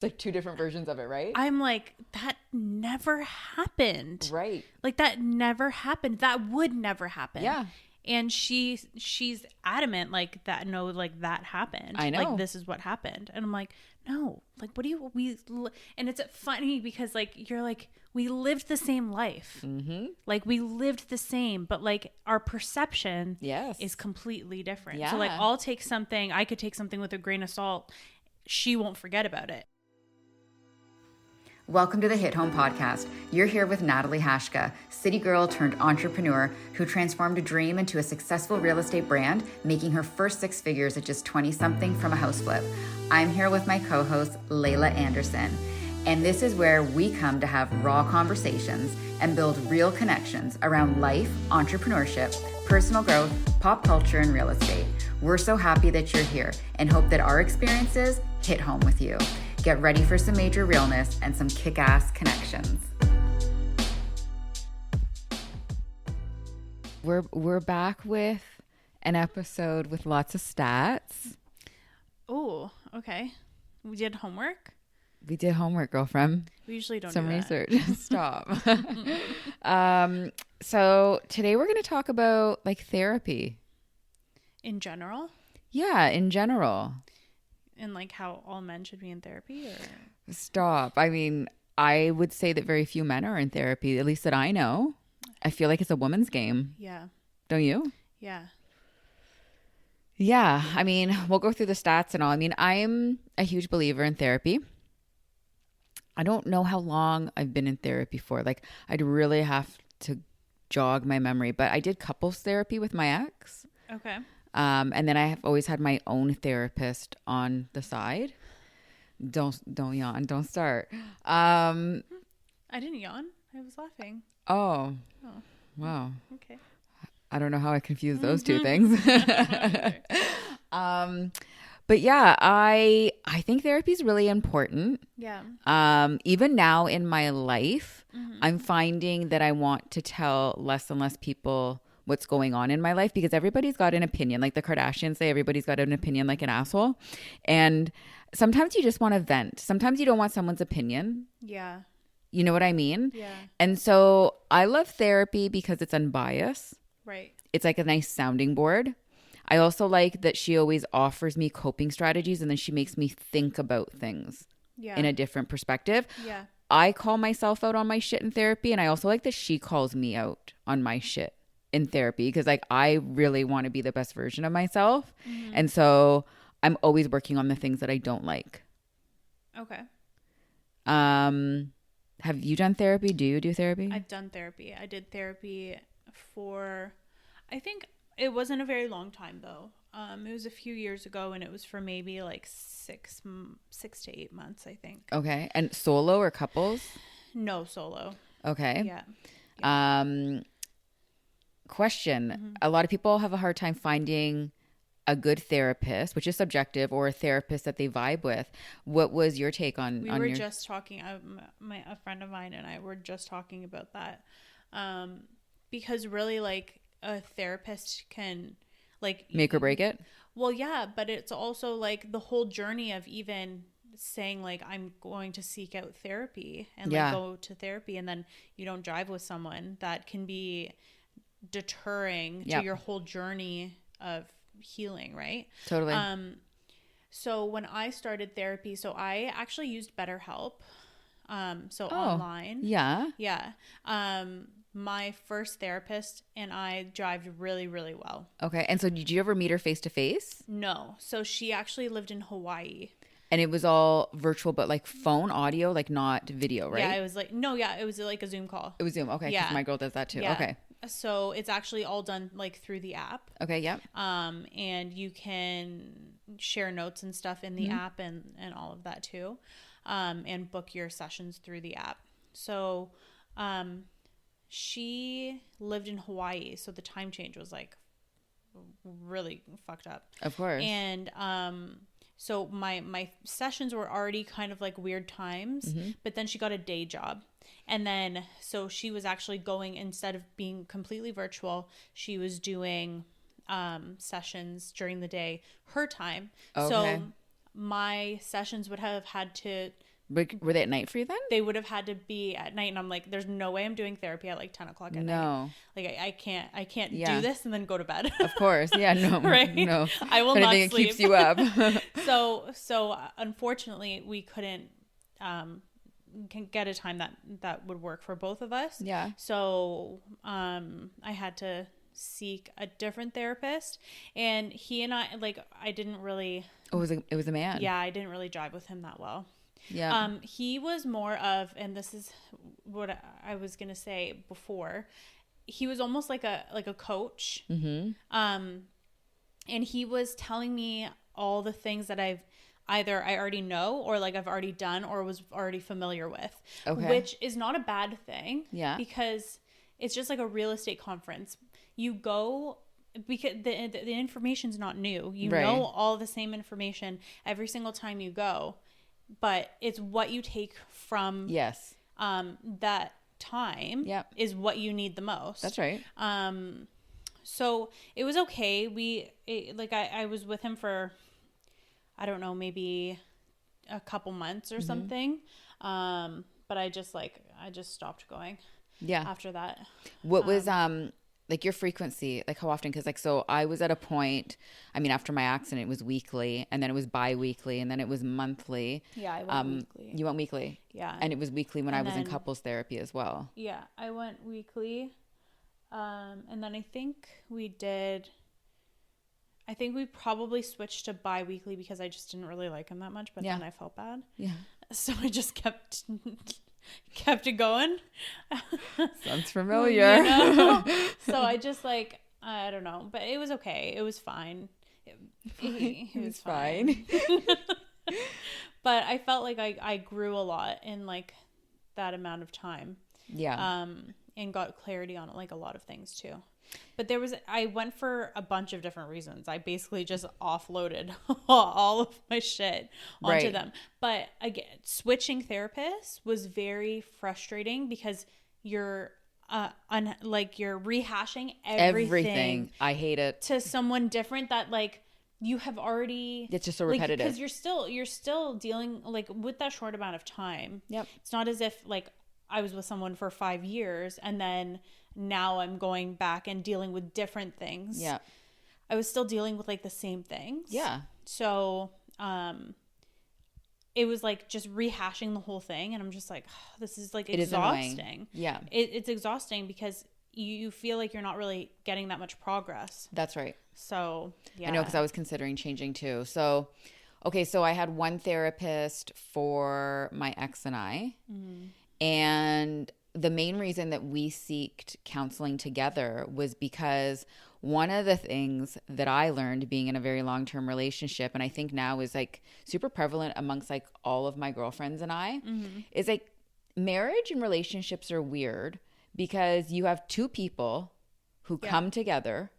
like two different versions of it, right? I'm like, that never happened. Right. Like that never happened. That would never happen. Yeah. And she's adamant like that. No, like that happened. I know. Like this is what happened. And I'm like, no, like what do you, and it's funny because like, you're like, we lived the same life. Mm-hmm. Like we lived the same, but like our perception is completely different. Yeah. So like I could take something with a grain of salt. She won't forget about it. Welcome to the Hit Home Podcast. You're here with Natalie Hashka, city girl turned entrepreneur who transformed a dream into a successful real estate brand, making her first 6 figures at just 20-something from a house flip. I'm here with my co-host, Layla Anderson. And this is where we come to have raw conversations and build real connections around life, entrepreneurship, personal growth, pop culture, and real estate. We're so happy that you're here and hope that our experiences hit home with you. Get ready for some major realness and some kick-ass connections. We're back with an episode with lots of stats. Oh, okay. We did homework. We did homework, girlfriend. We usually don't Some do that. research. Stop. So today we're going to talk about like therapy. In general? Yeah, in general. And like how all men should be in therapy or? Stop. I mean, I would say that very few men are in therapy, at least that I know. I feel like it's a woman's game. Yeah. Don't you? Yeah. Yeah. I mean, we'll go through the stats and all. I mean, I'm a huge believer in therapy. I don't know how long I've been in therapy for. Like, I'd really have to jog my memory, but I did couples therapy with my ex. Okay. And then I have always had my own therapist on the side. Don't yawn. Don't start. I didn't yawn. I was laughing. Oh. Wow. Okay. I don't know how I confused those two things. But yeah, I think therapy is really important. Yeah. Even now in my life, I'm finding that I want to tell less and less people what's going on in my life because everybody's got an opinion. Like the Kardashians say, everybody's got an opinion like an asshole. And sometimes you just want to vent. Sometimes you don't want someone's opinion. Yeah. You know what I mean? Yeah. And so I love therapy because it's unbiased. Right. It's like a nice sounding board. I also like that she always offers me coping strategies and then she makes me think about things in a different perspective. Yeah. I call myself out on my shit in therapy, and I also like that she calls me out on my shit in therapy because like I really want to be the best version of myself. And so I'm always working on the things that I don't like. Okay. Have you done therapy? Do you do therapy? I've done therapy. I did therapy for, I think it wasn't a very long time though. It was a few years ago and it was for maybe like 6 to 8 months, I think. Okay. And solo or couples? No, solo. Okay. Yeah. Question. A lot of people have a hard time finding a good therapist, which is subjective, or a therapist that they vibe with. What was your take on We were just talking, a friend of mine and I were just talking about that. Because really like a therapist can like make or break it? Well, yeah, but it's also like the whole journey of even saying like I'm going to seek out therapy and like go to therapy and then you don't drive with someone, that can be deterring to your whole journey of healing, right? Totally. So when I started therapy, so I actually used BetterHelp. Online. Yeah. Yeah. My first therapist and I jived really, really well. Okay. And so did you ever meet her face to face? No. So she actually lived in Hawaii. And it was all virtual, but like phone audio, like not video, right? Yeah, it was like, no, yeah, it was like a Zoom call. It was Zoom. Okay. Yeah. 'Cause my girl does that too. Yeah. Okay. So it's actually all done like through the app. Okay. Yep. And you can share notes and stuff in the app and all of that too. And book your sessions through the app. So, she lived in Hawaii. So the time change was like really fucked up. Of course. And, so my sessions were already kind of like weird times, but then she got a day job. And then, so she was actually going, instead of being completely virtual, she was doing sessions during the day, her time. Okay. So my sessions would have had to But were they at night for you then? They would have had to be at night, and I'm like, there's no way I'm doing therapy at like 10 o'clock at night. Like I can't do this and then go to bed. Of course. Yeah, no. Right? No. I will not sleep. It keeps you up. So unfortunately we couldn't can get a time that would work for both of us. Yeah. So I had to seek a different therapist, and he and I, like, I didn't really it was a man. Yeah, I didn't really jive with him that well. Yeah. He was more of, and this is what I was gonna say before, he was almost like a coach. Mm-hmm. And he was telling me all the things that I already know, or like I've already done, or was already familiar with. Okay. Which is not a bad thing. Yeah. Because it's just like a real estate conference. You go because the information's not new. You know all the same information every single time you go, but it's what you take from that time is what you need the most. That's right. So it was okay. I was with him for, I don't know, maybe a couple months or something. But I just stopped going. Yeah. After that. What was like your frequency, like how often? Because like, so I was at a point, I mean, after my accident, it was weekly, and then it was bi-weekly, and then it was monthly. Yeah, I went weekly. You went weekly? Yeah. And it was weekly when I was in couples therapy as well. Yeah, I went weekly. And then I think we probably switched to bi-weekly because I just didn't really like him that much, but then I felt bad. Yeah. So I just kept it going. Sounds familiar. You know? So I just I don't know, but it was okay. It was fine. It was fine. But I felt like I grew a lot in like that amount of time. Yeah. And got clarity on like a lot of things too. But I went for a bunch of different reasons. I basically just offloaded all of my shit onto them. But again, switching therapists was very frustrating because you're you're rehashing everything. I hate it. To someone different that like you have already. It's just so repetitive. Because you're still dealing like with that short amount of time. Yep. It's not as if like I was with someone for 5 years and then now I'm going back and dealing with different things. Yeah. I was still dealing with like the same things. Yeah. So, it was like just rehashing the whole thing. And I'm just like, oh, this is like exhausting. Yeah. It's exhausting because you feel like you're not really getting that much progress. That's right. So, yeah. I know, because I was considering changing too. So, okay. So I had one therapist for my ex and I. Mm-hmm. And the main reason that we seeked counseling together was because one of the things that I learned being in a very long-term relationship, and I think now is like super prevalent amongst like all of my girlfriends and I, is like marriage and relationships are weird because you have two people who come together,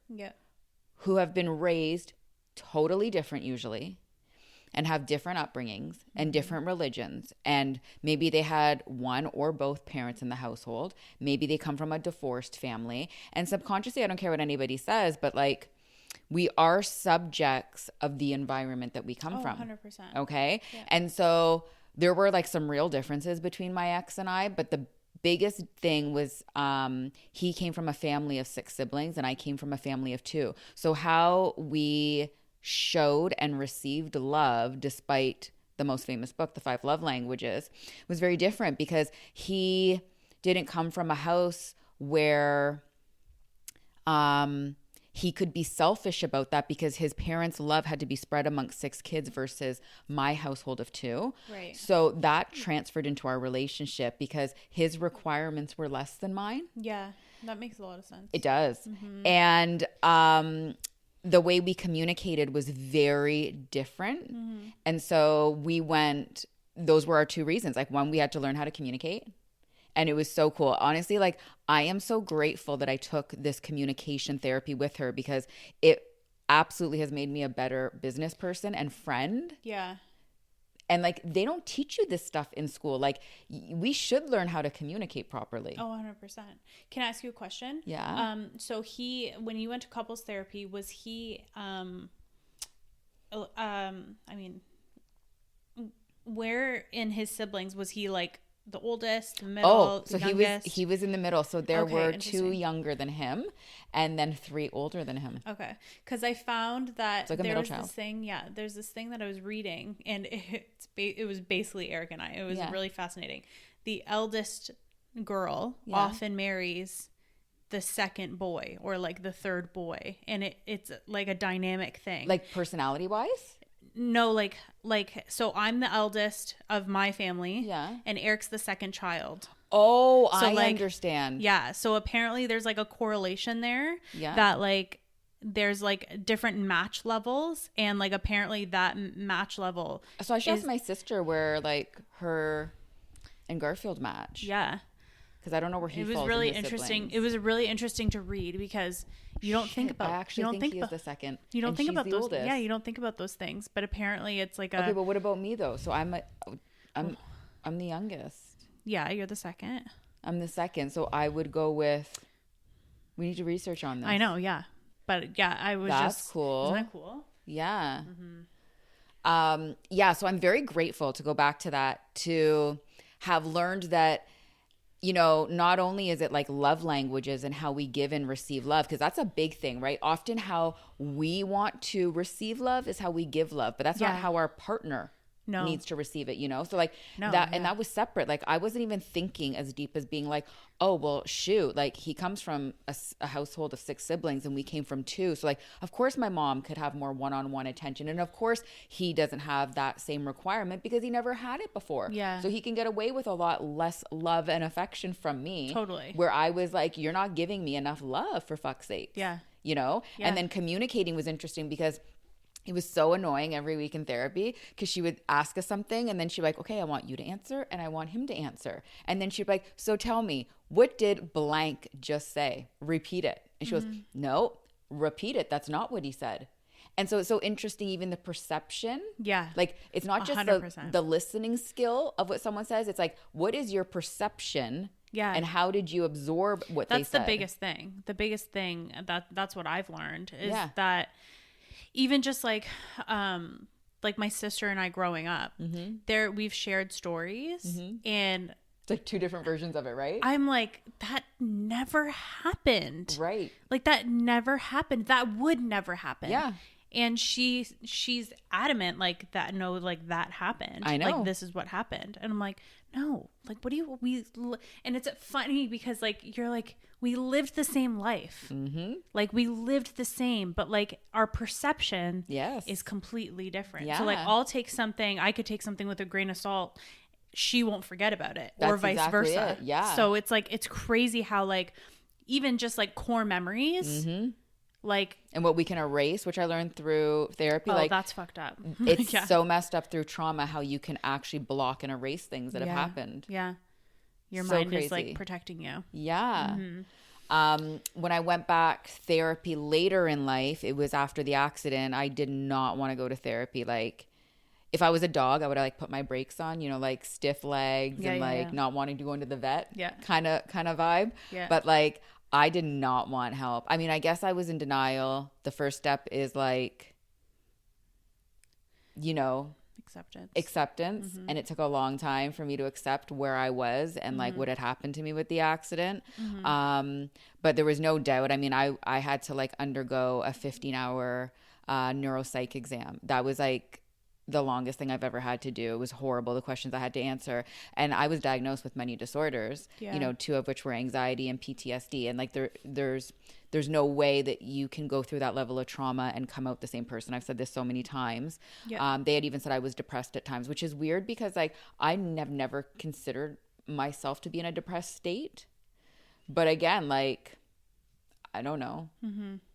who have been raised totally different usually, and have different upbringings and different religions. And maybe they had one or both parents in the household. Maybe they come from a divorced family. And subconsciously, I don't care what anybody says, but like we are subjects of the environment that we come from. 100%. Okay? Yeah. And so there were like some real differences between my ex and I, but the biggest thing was he came from a family of 6 siblings and I came from a family of 2. So how we showed and received love, despite the most famous book, The 5 Love Languages, was very different because he didn't come from a house where he could be selfish about that because his parents' love had to be spread amongst 6 kids versus my household of 2. Right. So that transferred into our relationship because his requirements were less than mine. Yeah, that makes a lot of sense. It does. Mm-hmm. And the way we communicated was very different. Mm-hmm. And so those were our 2 reasons. Like, one, we had to learn how to communicate. And it was so cool. Honestly, like, I am so grateful that I took this communication therapy with her because it absolutely has made me a better business person and friend. Yeah. And like, they don't teach you this stuff in school. Like, we should learn how to communicate properly. Oh, 100%. Can I ask you a question? Yeah. So when you went to couples therapy, was he, I mean, where in his siblings was he like the oldest, the middle, so the youngest? he was in the middle. So there Okay, were interesting. 2 younger than him and then 3 older than him. Okay, because I found that like a there middle was child. this thing. Yeah, there's this thing that I was reading, and it was basically Eric and I. It was really fascinating. The eldest girl often marries the second boy or like the third boy, and it's like a dynamic thing. Like personality wise? No, like so I'm the eldest of my family. Yeah. And Eric's the second child. Oh, So, I like, understand. Yeah. So apparently there's like a correlation there. Yeah. That like there's like different match levels, and like apparently that match level. So I should ask my sister where like her and Garfield match. Yeah. Because I don't know where he falls. It was really in his interesting. siblings. It was really interesting to read because you don't think about. I actually think he is the second. You don't and think she's about the those. oldest. Yeah, you don't think about those things. But apparently, it's like a. Okay, but what about me though? So I'm the youngest. Yeah, you're the second. I'm the second, so I would go with. We need to research on this. I know, yeah, but yeah, I was That's just cool. Isn't that cool? Yeah. Yeah. So I'm very grateful to go back to that, to have learned that, you know, not only is it like love languages and how we give and receive love, because that's a big thing, right? Often how we want to receive love is how we give love, but that's not how our partner needs to receive it, you know? So like and that was separate. Like I wasn't even thinking as deep as being like, oh, well, shoot, like he comes from a household of 6 siblings and we came from 2. So like, of course my mom could have more one-on-one attention. And of course he doesn't have that same requirement because he never had it before. Yeah. So he can get away with a lot less love and affection from me. Totally. Where I was like, you're not giving me enough love, for fuck's sake. Yeah. You know? Yeah. And then communicating was interesting because it was so annoying every week in therapy because she would ask us something and then she'd be like, okay, I want you to answer and I want him to answer. And then she'd be like, so tell me, what did blank just say? Repeat it. And she goes, no, repeat it. That's not what he said. And so it's so interesting, even the perception. Yeah. Like it's not just 100%. the listening skill of what someone says. It's like, what is your perception? Yeah. And how did you absorb what they said? That's the biggest thing. The biggest thing that's what I've learned is Yeah. that even just like my sister and I growing up, we've shared stories and It's like 2 different versions of it, right? I'm like, that never happened. Right. Like that never happened. That would never happen. Yeah. And she's adamant like that. No, like that happened. I know. Like this is what happened. And I'm like, no, like what do you, and it's funny because like, you're like, we lived the same life. Mm-hmm. Like we lived the same, but like our perception is completely different. Yeah. So like I could take something with a grain of salt. She won't forget about it, or That's vice exactly versa. it. Yeah. So it's like, it's crazy how like, even just like core memories, like, and what we can erase, which I learned through therapy. Like that's fucked up. it's so messed up through trauma how you can actually block and erase things that have happened. Yeah. Your So mind is crazy. like protecting you. Yeah. When I went back therapy later in life, it was after the accident. I did not want to go to therapy. Like if I was a dog, I would like put my brakes on, you know, like stiff legs and like not wanting to go into the vet kind of vibe. Yeah. But like I did not want help. I mean, I guess I was in denial. The first step is like, you know, acceptance. And it took a long time for me to accept where I was and like what had happened to me with the accident. But there was no doubt. I mean, I had to like undergo a 15-hour neuropsych exam. That was like the longest thing I've ever had to do. It was horrible, the questions I had to answer. And I was diagnosed with many disorders, you know, 2 of which were anxiety and PTSD. And like there's no way that you can go through that level of trauma and come out the same person. I've said this so many times. They had even said I was depressed at times, which is weird because like I have never considered myself to be in a depressed state. But again, like, I don't know.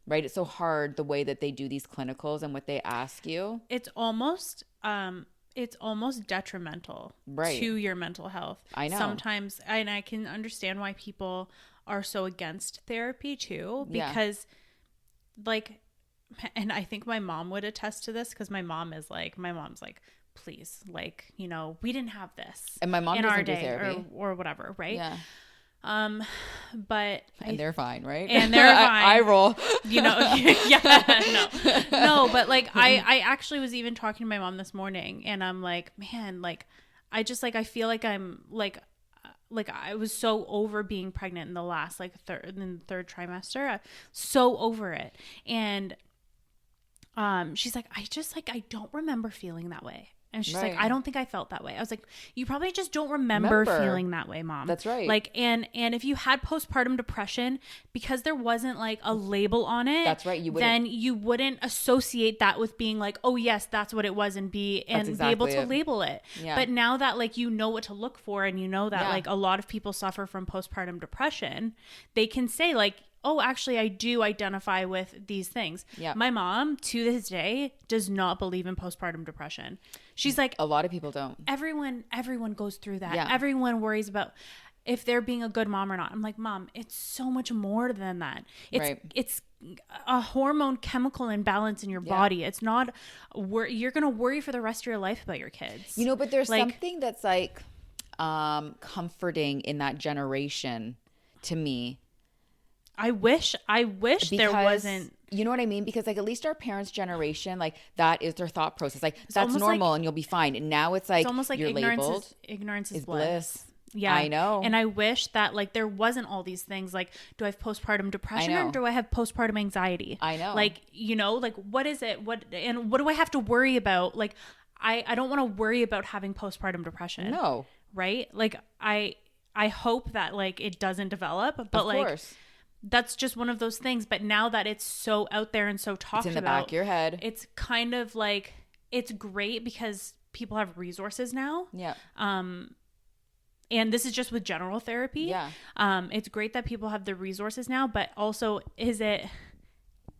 Right? It's so hard the way that they do these clinicals and what they ask you. It's almost detrimental to your mental health. I know. Sometimes, and I can understand why people are so against therapy too, because like, and I think my mom would attest to this because my mom's like, please, like, you know, we didn't have this and my mom in doesn't our do day therapy or whatever, right? Yeah. But and they're fine, right? And they're fine. I roll. You know, yeah, no, but like I actually was even talking to my mom this morning, and I'm like, man, like I just like I feel like I'm like I was so over being pregnant in the last like third trimester, so over it, and she's like, I don't remember feeling that way. And she's like, I don't think I felt that way. I was like, you probably just don't remember feeling that way, Mom. That's right. Like, and if you had postpartum depression, because there wasn't like a label on it, that's right. Then you wouldn't associate that with being like, oh yes, that's what it was, and be able to label it. Yeah. But now that like you know what to look for, and you know that like a lot of people suffer from postpartum depression, they can say like, oh, actually, I do identify with these things. Yeah. My mom, to this day, does not believe in postpartum depression. She's like, a lot of people don't. Everyone goes through that. Yeah. Everyone worries about if they're being a good mom or not. I'm like, Mom, it's so much more than that. It's a hormone chemical imbalance in your body. It's not you're going to worry for the rest of your life about your kids. You know, but there's like, something that's like comforting in that generation to me. I wish there wasn't. You know what I mean? Because like at least our parents' generation, like that is their thought process. Like that's normal and you'll be fine. And now it's like it's almost like you're labeled. Ignorance is bliss. Yeah, I know. And I wish that like there wasn't all these things. Like, do I have postpartum depression or do I have postpartum anxiety? I know. Like, you know, like what is it? What do I have to worry about? Like, I don't want to worry about having postpartum depression. No. Right? Like I hope that like it doesn't develop, but of course. That's just one of those things. But now that it's so out there and so talked about, it's in the back of your head. It's kind of like, it's great because people have resources now. Yeah. And this is just with general therapy. Yeah. It's great that people have the resources now, but also is it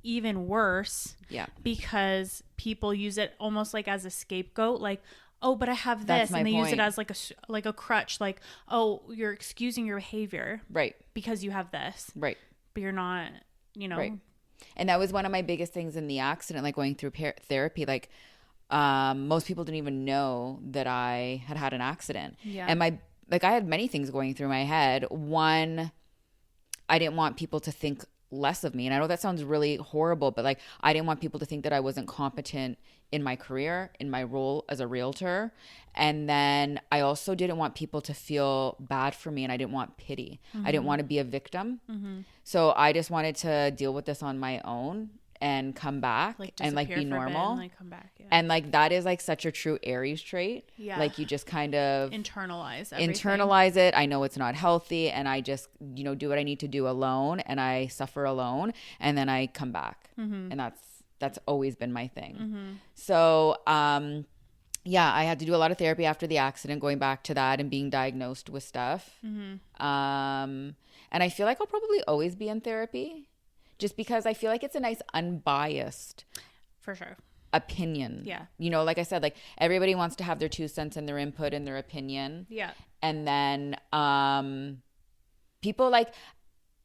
even worse? Yeah. Because people use it almost like as a scapegoat, like, oh, but I have this, and they use it as like a crutch, like, oh, you're excusing your behavior, right? Because you have this, right? But you're not, you know, right? And that was one of my biggest things in the accident, like going through therapy. Like, most people didn't even know that I had an accident, and I had many things going through my head. One, I didn't want people to think less of me, and I know that sounds really horrible, but like I didn't want people to think that I wasn't competent in my career, in my role as a realtor. And then I also didn't want people to feel bad for me, and I didn't want pity. I didn't want to be a victim. So I just wanted to deal with this on my own and come back and like be normal and, like, come back, and like that is like such a true Aries trait. Like you just kind of internalize it. I know it's not healthy, and I just, you know, do what I need to do alone, and I suffer alone, and then I come back. And that's always been my thing. So yeah, I had to do a lot of therapy after the accident, going back to that and being diagnosed with stuff. And I feel like I'll probably always be in therapy, just because I feel like it's a nice unbiased, for sure, opinion. Yeah. You know, like I said, like everybody wants to have their 2 cents and their input and their opinion. Yeah. And then people, like,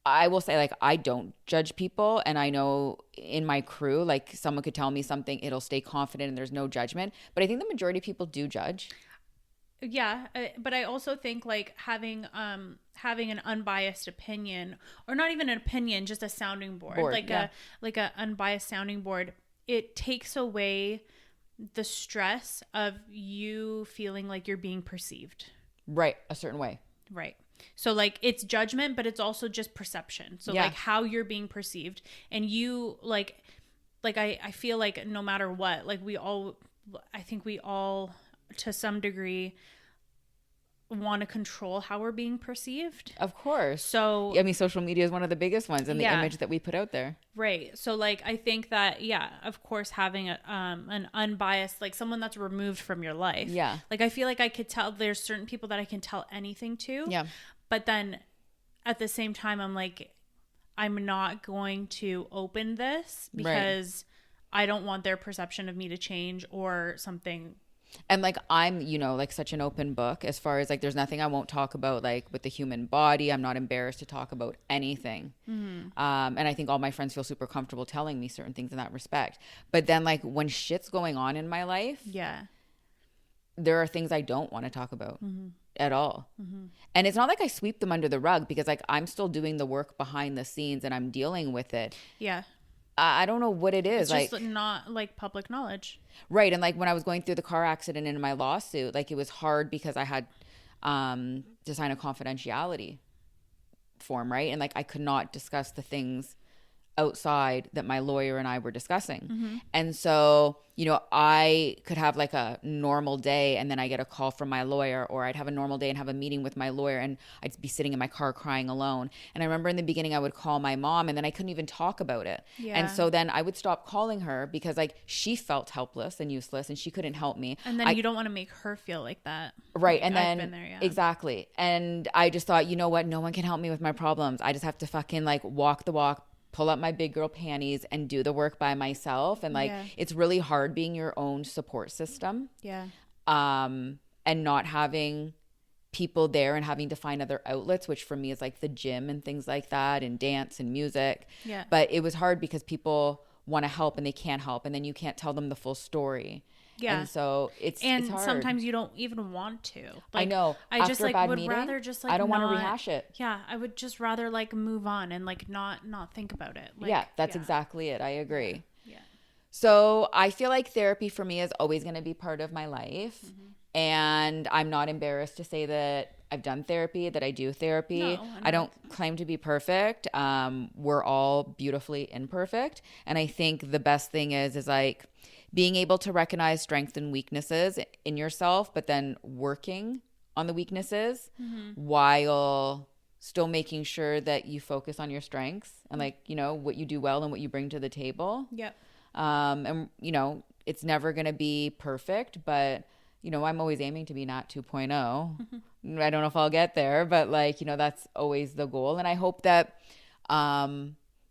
I will say, like, I don't judge people. And I know in my crew, like, someone could tell me something, it'll stay confident and there's no judgment. But I think the majority of people do judge. Yeah, but I also think like having an unbiased opinion, or not even an opinion, just a sounding board, like a unbiased sounding board, it takes away the stress of you feeling like you're being perceived. Right, a certain way. Right. So like it's judgment, but it's also just perception. So like how you're being perceived, and you like I feel like no matter what, like I think we all to some degree want to control how we're being perceived. Of course. So I mean, social media is one of the biggest ones, and the image that we put out there. Right. So like I think that of course having an unbiased, like someone that's removed from your life. Yeah. Like I feel like I could tell there's certain people that I can tell anything to. Yeah. But then at the same time I'm like, I'm not going to open this because I don't want their perception of me to change or something. And like I'm, you know, like such an open book as far as like there's nothing I won't talk about, like with the human body. I'm not embarrassed to talk about anything. And I think all my friends feel super comfortable telling me certain things in that respect. But then like when shit's going on in my life, there are things I don't want to talk about at all. And it's not like I sweep them under the rug, because like I'm still doing the work behind the scenes and I'm dealing with it. Yeah. I don't know what it is. It's just not like public knowledge. Right. And like when I was going through the car accident and in my lawsuit, like it was hard because I had to sign a confidentiality form, right? And like I could not discuss the things outside that my lawyer and I were discussing. And so, you know, I could have like a normal day and then I get a call from my lawyer, or I'd have a normal day and have a meeting with my lawyer and I'd be sitting in my car crying alone. And I remember in the beginning I would call my mom and then I couldn't even talk about it. Yeah. And so then I would stop calling her because like she felt helpless and useless and she couldn't help me. And then you don't want to make her feel like that. Right. And I've then been there, yeah. Exactly. And I just thought, you know what? No one can help me with my problems. I just have to fucking like walk the walk, pull up my big girl panties and do the work by myself. And like, it's really hard being your own support system. Yeah. And not having people there and having to find other outlets, which for me is like the gym and things like that, and dance and music. Yeah. But it was hard because people want to help and they can't help, and then you can't tell them the full story. Yeah. And so it's And hard. sometimes you don't even want to. I know. I After just a like bad would meeting, rather just like I don't want to not- rehash it. Yeah, I would just rather like move on and like not think about it. Like, Yeah, that's exactly it. I agree. Yeah. So I feel like therapy for me is always going to be part of my life. And I'm not embarrassed to say that I've done therapy, that I do therapy. No, I don't claim to be perfect. We're all beautifully imperfect. And I think the best thing is like being able to recognize strengths and weaknesses in yourself, but then working on the weaknesses while still making sure that you focus on your strengths and like, you know, what you do well and what you bring to the table. Yep. And, you know, it's never going to be perfect, but, you know, I'm always aiming to be Nat 2.0. I don't know if I'll get there, but like, you know, that's always the goal. And I hope that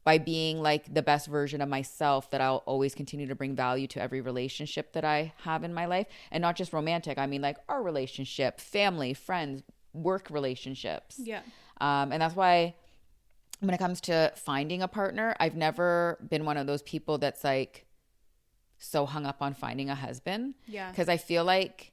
by being like the best version of myself, that I'll always continue to bring value to every relationship that I have in my life. And not just romantic. I mean like our relationship, family, friends, work relationships. Yeah. And that's why when it comes to finding a partner, I've never been one of those people that's like so hung up on finding a husband. Yeah. Because I feel like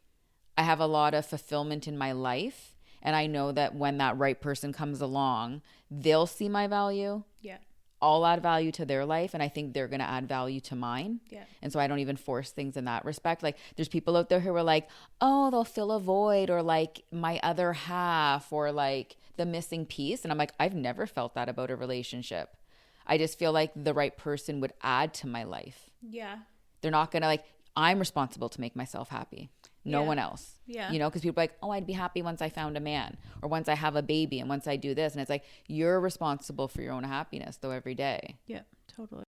I have a lot of fulfillment in my life. And I know that when that right person comes along, they'll see my value. Yeah. I'll add value to their life, and I think they're going to add value to mine. Yeah. And so I don't even force things in that respect. Like there's people out there who are like, oh, they'll fill a void, or like my other half, or like the missing piece. And I'm like, I've never felt that about a relationship. I just feel like the right person would add to my life. Yeah. They're not going to like, I'm responsible to make myself happy. No one else. Yeah. You know, because people are like, oh, I'd be happy once I found a man, or once I have a baby, and once I do this. And it's like, you're responsible for your own happiness though every day. Yeah, totally.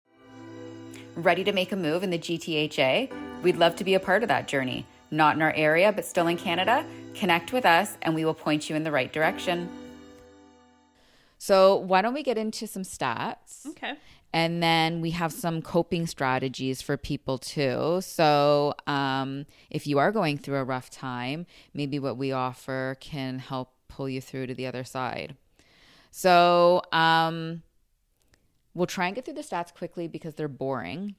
Ready to make a move in the GTHA? We'd love to be a part of that journey. Not in our area, but still in Canada? Connect with us and we will point you in the right direction. So why don't we get into some stats? Okay. And then we have some coping strategies for people too. So if you are going through a rough time, maybe what we offer can help pull you through to the other side. So we'll try and get through the stats quickly because they're boring.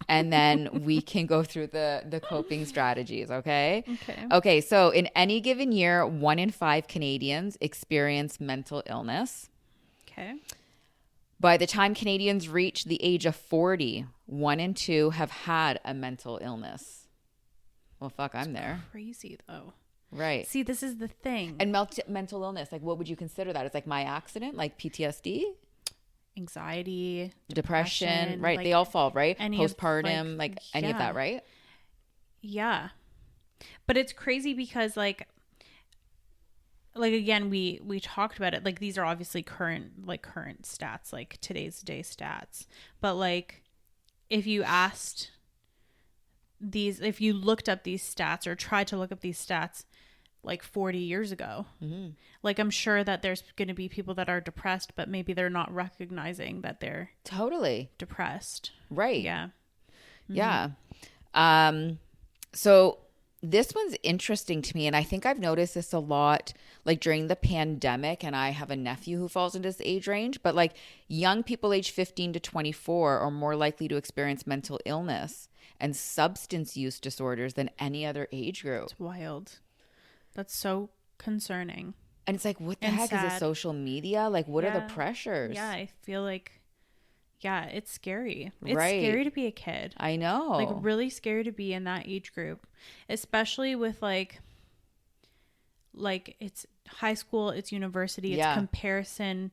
And then we can go through the coping strategies, okay? Okay, so in any given year, 1 in 5 Canadians experience mental illness. Okay. By the time Canadians reach the age of 40, 1 in 2 have had a mental illness. Well, fuck, I'm there. Crazy though. Right. See, this is the thing. And mental illness, like what would you consider that? It's like my accident, like PTSD? Anxiety, Depression, right? like they all fall, right? any of, Postpartum, like any of that, right? Yeah. But it's crazy because like again, we talked about it. Like these are obviously current stats, like today's day stats. But like if you looked up these stats or tried to look up these stats like 40 years ago, like I'm sure that there's going to be people that are depressed, but maybe they're not recognizing that they're totally depressed. Right. Yeah. Yeah. So this one's interesting to me, and I think I've noticed this a lot like during the pandemic, and I have a nephew who falls into this age range, but like young people age 15 to 24 are more likely to experience mental illness, and substance use disorders than any other age group. It's wild. That's so concerning. And it's like, what the And heck is sad. it? Social media? Like, what are the Yeah. pressures? Yeah, I feel like, yeah, it's scary. It's Right. scary to be a kid. I know. Like, really scary to be in that age group, especially with like it's high school, it's university, it's Yeah. comparison,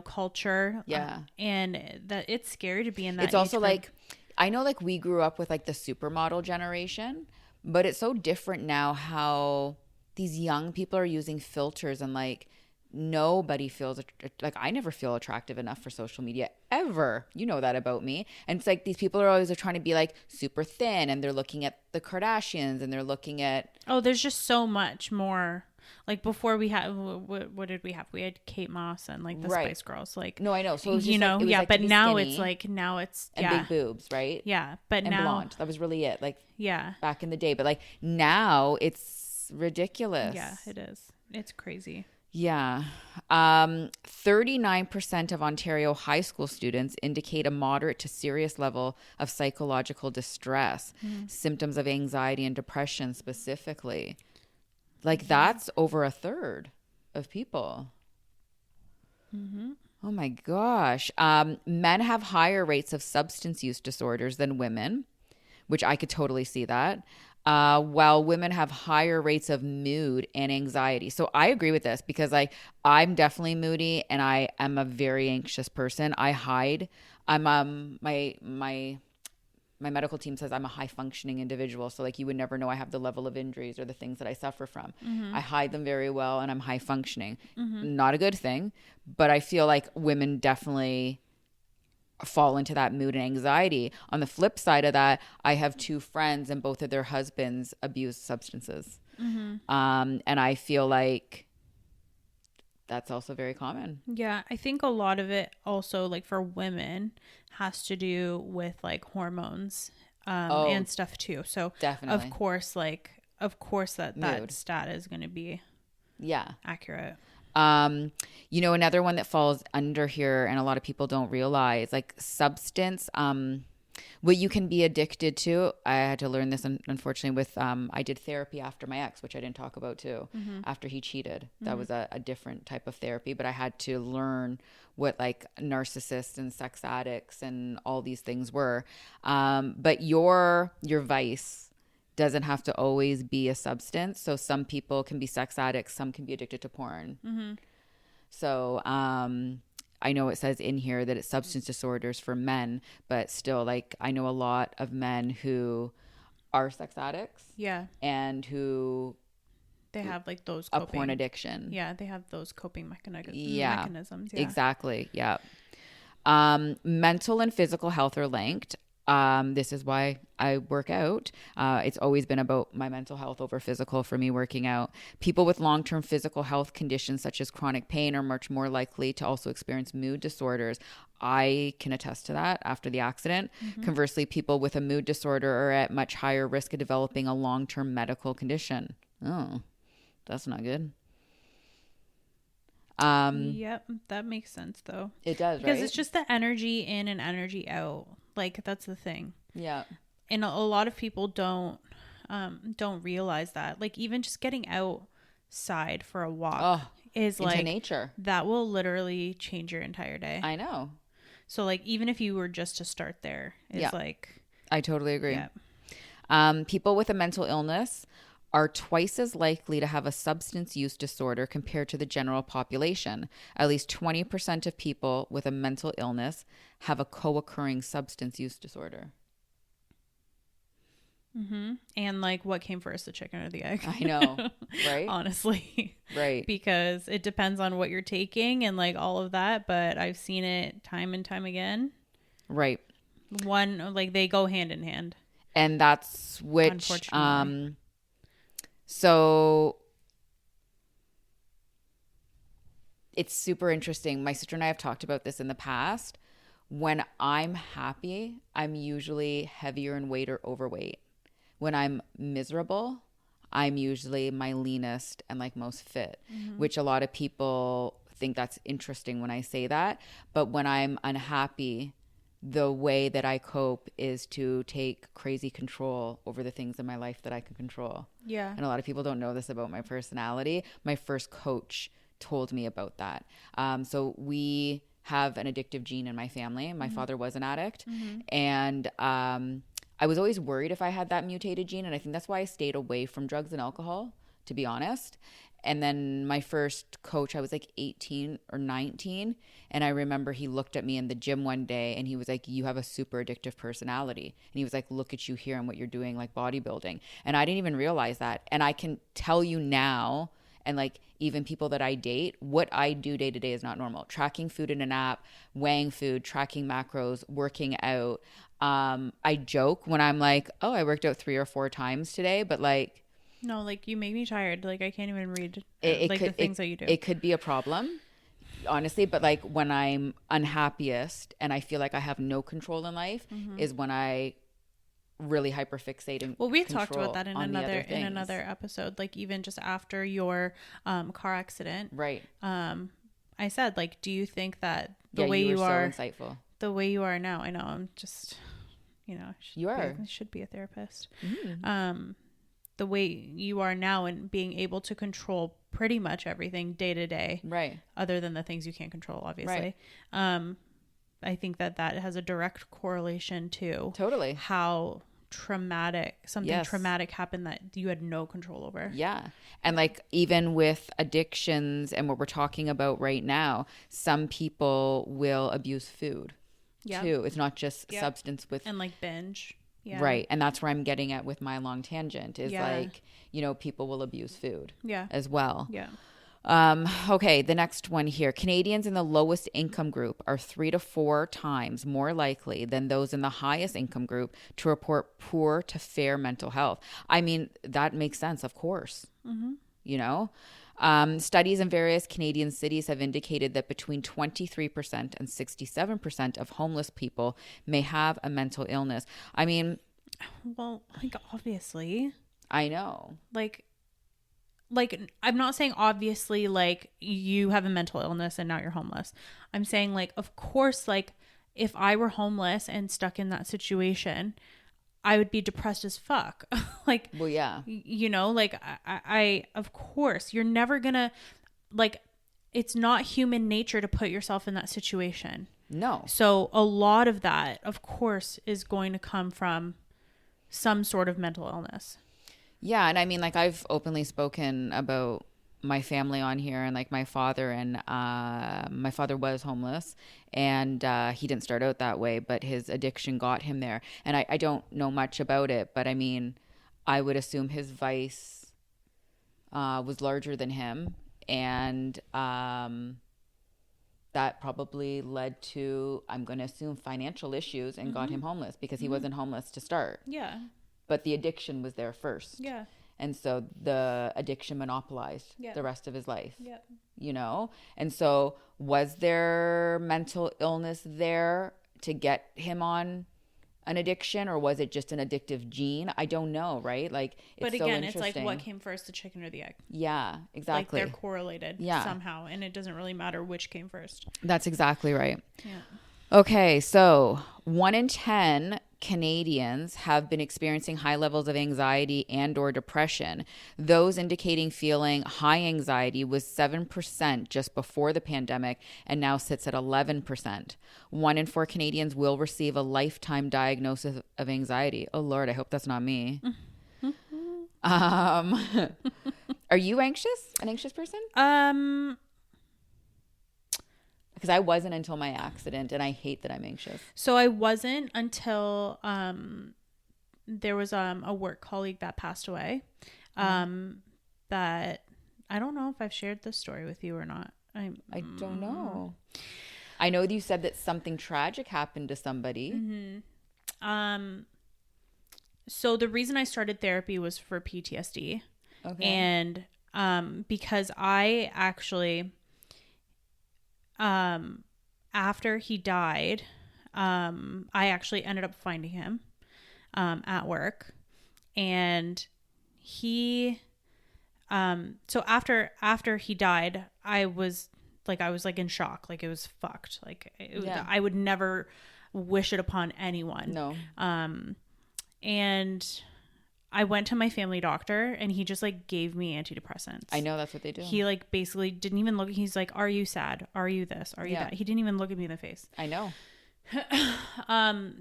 culture. Yeah. And that it's scary to be in that It's also age group. like, I know like we grew up with like the supermodel generation, but it's so different now how these young people are using filters, and like nobody feels like, I never feel attractive enough for social media ever. You know that about me. And it's like these people are always trying to be like super thin, and they're looking at the Kardashians, and they're looking at, oh, there's just so much more. Like before we had, what did we have? We had Kate Moss and like the Right. Spice Girls. Like, no, I know. So it was just you know, like, it was yeah. like to But be now skinny it's like, and yeah, big boobs, right? yeah. But And now, blonde. That was really it. Like yeah, back in the day. But like now it's ridiculous. yeah, it is. It's crazy. Yeah. 39% of Ontario high school students indicate a moderate to serious level of psychological distress, symptoms of anxiety and depression specifically. Like that's over a third of people. Oh my gosh. Men have higher rates of substance use disorders than women, which I could totally see that. While women have higher rates of mood and anxiety. So I agree with this because I'm definitely moody, and I am a very anxious person. I hide. I'm my medical team says I'm a high functioning individual. So like you would never know I have the level of injuries or the things that I suffer from. I hide them very well, and I'm high functioning. Not a good thing, but I feel like women definitely fall into that mood and anxiety. On the flip side of that, I have two friends, and both of their husbands abuse substances. And I feel like that's also very common. Yeah, I think a lot of it also, like for women, has to do with like hormones and stuff too. So definitely. of course that Mood. stat is going to be accurate. Another one that falls under here, and a lot of people don't realize, like substance, what you can be addicted to. I had to learn this, unfortunately, with I did therapy after my ex, which I didn't talk about too. After he cheated, that was a different type of therapy, but I had to learn what like narcissists and sex addicts and all these things were. But your vice doesn't have to always be a substance. So some people can be sex addicts, some can be addicted to porn. So I know it says in here that it's substance disorders for men, but still, like, I know a lot of men who are sex addicts. Yeah. And who they have like those a porn addiction. Yeah, they have those coping mechanisms. Yeah. Yeah. Exactly. Yeah. Mental and physical health are linked. This is why I work out. It's always been about my mental health over physical for me working out. People with long-term physical health conditions such as chronic pain are much more likely to also experience mood disorders. I can attest to that after the accident. Conversely, people with a mood disorder are at much higher risk of developing a long-term medical condition. Oh, that's not good. Yep, that makes sense though. It does, because right? it's just the energy in and energy out. Like that's the thing. Yeah. And a lot of people don't realize that. Like even just getting outside for a walk is into like nature. That will literally change your entire day. I know. So like even if you were just to start there, is like I totally agree. Yeah. People with a mental illness are twice as likely to have a substance use disorder compared to the general population. At least 20% of people with a mental illness have a co-occurring substance use disorder. And like what came first, the chicken or the egg? I know, right? Honestly. Right. Because it depends on what you're taking and like all of that, but I've seen it time and time again. Right. One, like they go hand in hand. And that's which so it's super interesting. My sister and I have talked about this in the past. When I'm happy, I'm usually heavier in weight or overweight. When I'm miserable, I'm usually my leanest and like most fit, which a lot of people think that's interesting when I say that. But when I'm unhappy, the way that I cope is to take crazy control over the things in my life that I can control. Yeah. And a lot of people don't know this about my personality. My first coach told me about that. So we have an addictive gene in my family. My father was an addict. And I was always worried if I had that mutated gene. And I think that's why I stayed away from drugs and alcohol, to be honest. And then my first coach, I was like 18 or 19. And I remember he looked at me in the gym one day and he was like, you have a super addictive personality. And he was like, look at you here and what you're doing, like bodybuilding. And I didn't even realize that. And I can tell you now, and like even people that I date, what I do day to day is not normal. Tracking food in an app, weighing food, tracking macros, working out. I joke when I'm like, oh, I worked out 3 or 4 times today, but like, no, like you make me tired. Like I can't even read the things that you do. It could be a problem, honestly. But like when I'm unhappiest and I feel like I have no control in life is when I really hyperfixate and well, we talked about that in another episode. Like even just after your car accident, right? I said like, do you think that the way you you are so insightful, the way you are now? I know I'm just, should be a therapist. The way you are now and being able to control pretty much everything day to day, right? Other than the things you can't control, obviously. Right. I think that has a direct correlation to totally how traumatic happened that you had no control over. Yeah. And like even with addictions and what we're talking about right now, some people will abuse food too. It's not just substance with and like binge. Yeah. Right. And that's where I'm getting at with my long tangent is like, people will abuse food as well. Yeah. Okay. The next one here. Canadians in the lowest income group are 3 to 4 times more likely than those in the highest income group to report poor to fair mental health. I mean, that makes sense, of course. Studies in various Canadian cities have indicated that between 23% and 67% of homeless people may have a mental illness. I mean, well, like obviously, I know. Like I'm not saying obviously like you have a mental illness and now you're homeless. I'm saying like, of course, like if I were homeless and stuck in that situation, I would be depressed as fuck. Like, well, yeah, like I, of course, you're never gonna like, it's not human nature to put yourself in that situation. No. So a lot of that, of course, is going to come from some sort of mental illness. Yeah. And I mean, like I've openly spoken about my family on here and like my father was homeless and he didn't start out that way, but his addiction got him there. And I don't know much about it, but I mean, I would assume his vice was larger than him. And that probably led to, I'm going to assume, financial issues and got him homeless because he wasn't homeless to start. Yeah. But the addiction was there first. Yeah. And so the addiction monopolized the rest of his life, Yeah. And so was there mental illness there to get him on an addiction, or was it just an addictive gene? I don't know, right? Like, but again, it's like what came first, the chicken or the egg? Yeah, exactly. Like they're correlated somehow, and it doesn't really matter which came first. That's exactly right. Yeah. Okay, so 1 in 10 Canadians have been experiencing high levels of anxiety and or depression. Those indicating feeling high anxiety was 7% just before the pandemic and now sits at 11%. 1 in 4 Canadians will receive a lifetime diagnosis of anxiety. Oh Lord, I hope that's not me. Are you anxious? An anxious person? Because I wasn't until my accident, and I hate that I'm anxious. So I wasn't until there was a work colleague that passed away. That I don't know if I've shared this story with you or not. I don't know. I know that you said that something tragic happened to somebody. Mm-hmm. So the reason I started therapy was for PTSD. Okay. And because I actually... after he died, I actually ended up finding him, at work, and he, so after he died, I was like in shock, like it was fucked. Like I would never, wish it upon anyone. No. And I went to my family doctor and he just like gave me antidepressants. I know that's what they do. He like basically didn't even look. He's like, are you sad? Are you this? Are you that? He didn't even look at me in the face. I know.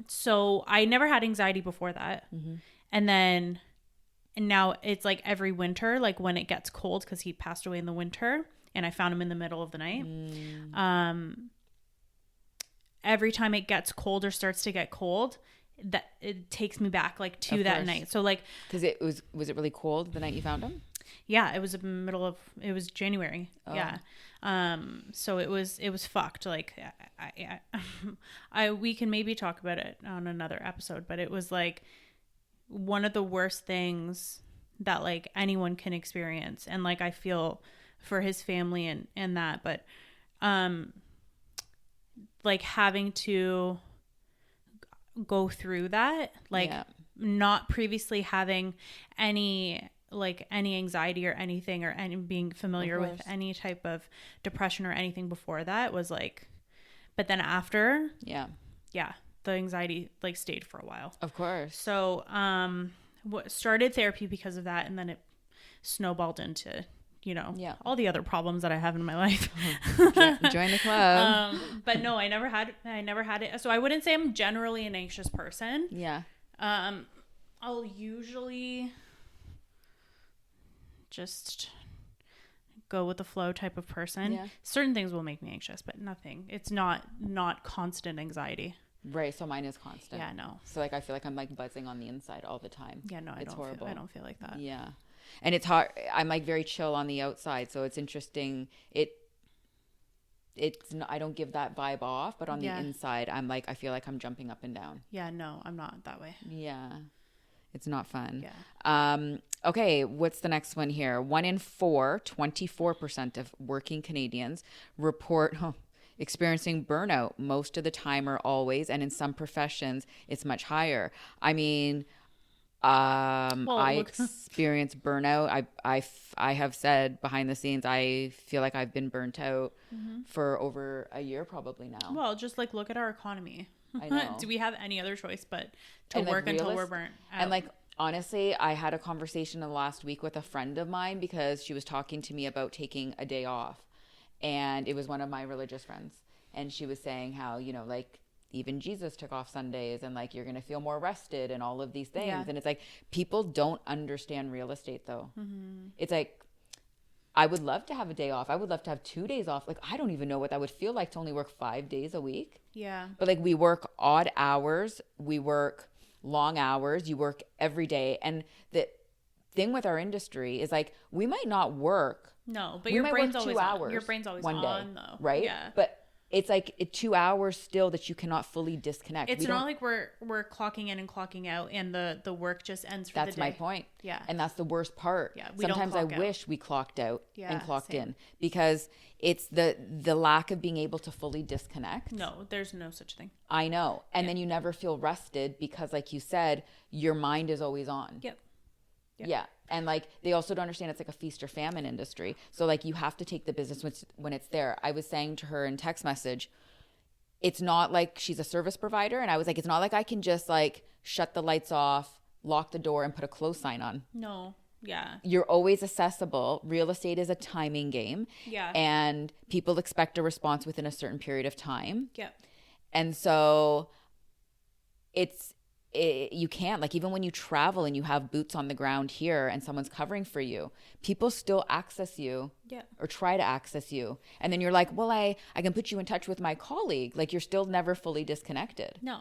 So I never had anxiety before that. And now it's like every winter, like when it gets cold, because he passed away in the winter and I found him in the middle of the night. Every time it gets cold or starts to get cold, that it takes me back like to that night. So like, because was it really cold the night you found him? Yeah, it was it was January. Oh. Yeah. So it was fucked. Like we can maybe talk about it on another episode, but it was like one of the worst things that like anyone can experience. And like, I feel for his family and that, but, like having to go through that, like not previously having any anxiety or anything or any being familiar with any type of depression or anything before that was like, but then after, the anxiety like stayed for a while. Of course. So, started therapy because of that. And then it snowballed into, all the other problems that I have in my life. Join the club. But no, I never had it. So I wouldn't say I'm generally an anxious person. Yeah. I'll usually just go with the flow type of person. Yeah. Certain things will make me anxious, but nothing. It's not constant anxiety. Right. So mine is constant. Yeah, no. So like, I feel like I'm like buzzing on the inside all the time. Yeah, no, I don't feel like that. Yeah. And it's hard. I'm like very chill on the outside. So it's interesting. It's not, I don't give that vibe off, but on the inside, I'm like, I feel like I'm jumping up and down. Yeah, no, I'm not that way. Yeah. It's not fun. Yeah. Okay. What's the next one here? 1 in 4, 24% of working Canadians report experiencing burnout most of the time or always. And in some professions, it's much higher. I mean, I experience burnout. I have said behind the scenes, I feel like I've been burnt out for over a year probably now. Well, just like look at our economy. I know. Do we have any other choice but to work until we're burnt out? And like, honestly, I had a conversation in the last week with a friend of mine because she was talking to me about taking a day off. And it was one of my religious friends. And she was saying how, like, even Jesus took off Sundays and like, you're going to feel more rested and all of these things. Yeah. And it's like, people don't understand real estate though. It's like, I would love to have a day off. I would love to have 2 days off. Like, I don't even know what that would feel like to only work 5 days a week. Yeah. But like, we work odd hours. We work long hours. You work every day. And the thing with our industry is like, we might not work. No, but your brain's always 2 hours. Your brain's always one day, on though. Right? Yeah. But it's like 2 hours still that you cannot fully disconnect. It's not like we're clocking in and clocking out and the work just ends for the day. That's my point. Yeah. And that's the worst part. Yeah. Sometimes I wish we clocked out and clocked same. in because it's the lack of being able to fully disconnect. No, there's no such thing. I know. And then you never feel rested because like you said, your mind is always on. Yep. Yeah. And like, they also don't understand it's like a feast or famine industry. So like, you have to take the business when it's there. I was saying to her in text message, it's not like she's a service provider. And I was like, it's not like I can just like shut the lights off, lock the door and put a close sign on. No. Yeah. You're always accessible. Real estate is a timing game. Yeah. And people expect a response within a certain period of time. Yep. And so you can't, like, even when you travel and you have boots on the ground here and someone's covering for you, people still access you or try to access you. And then you're like, well, I can put you in touch with my colleague. Like, you're still never fully disconnected. No.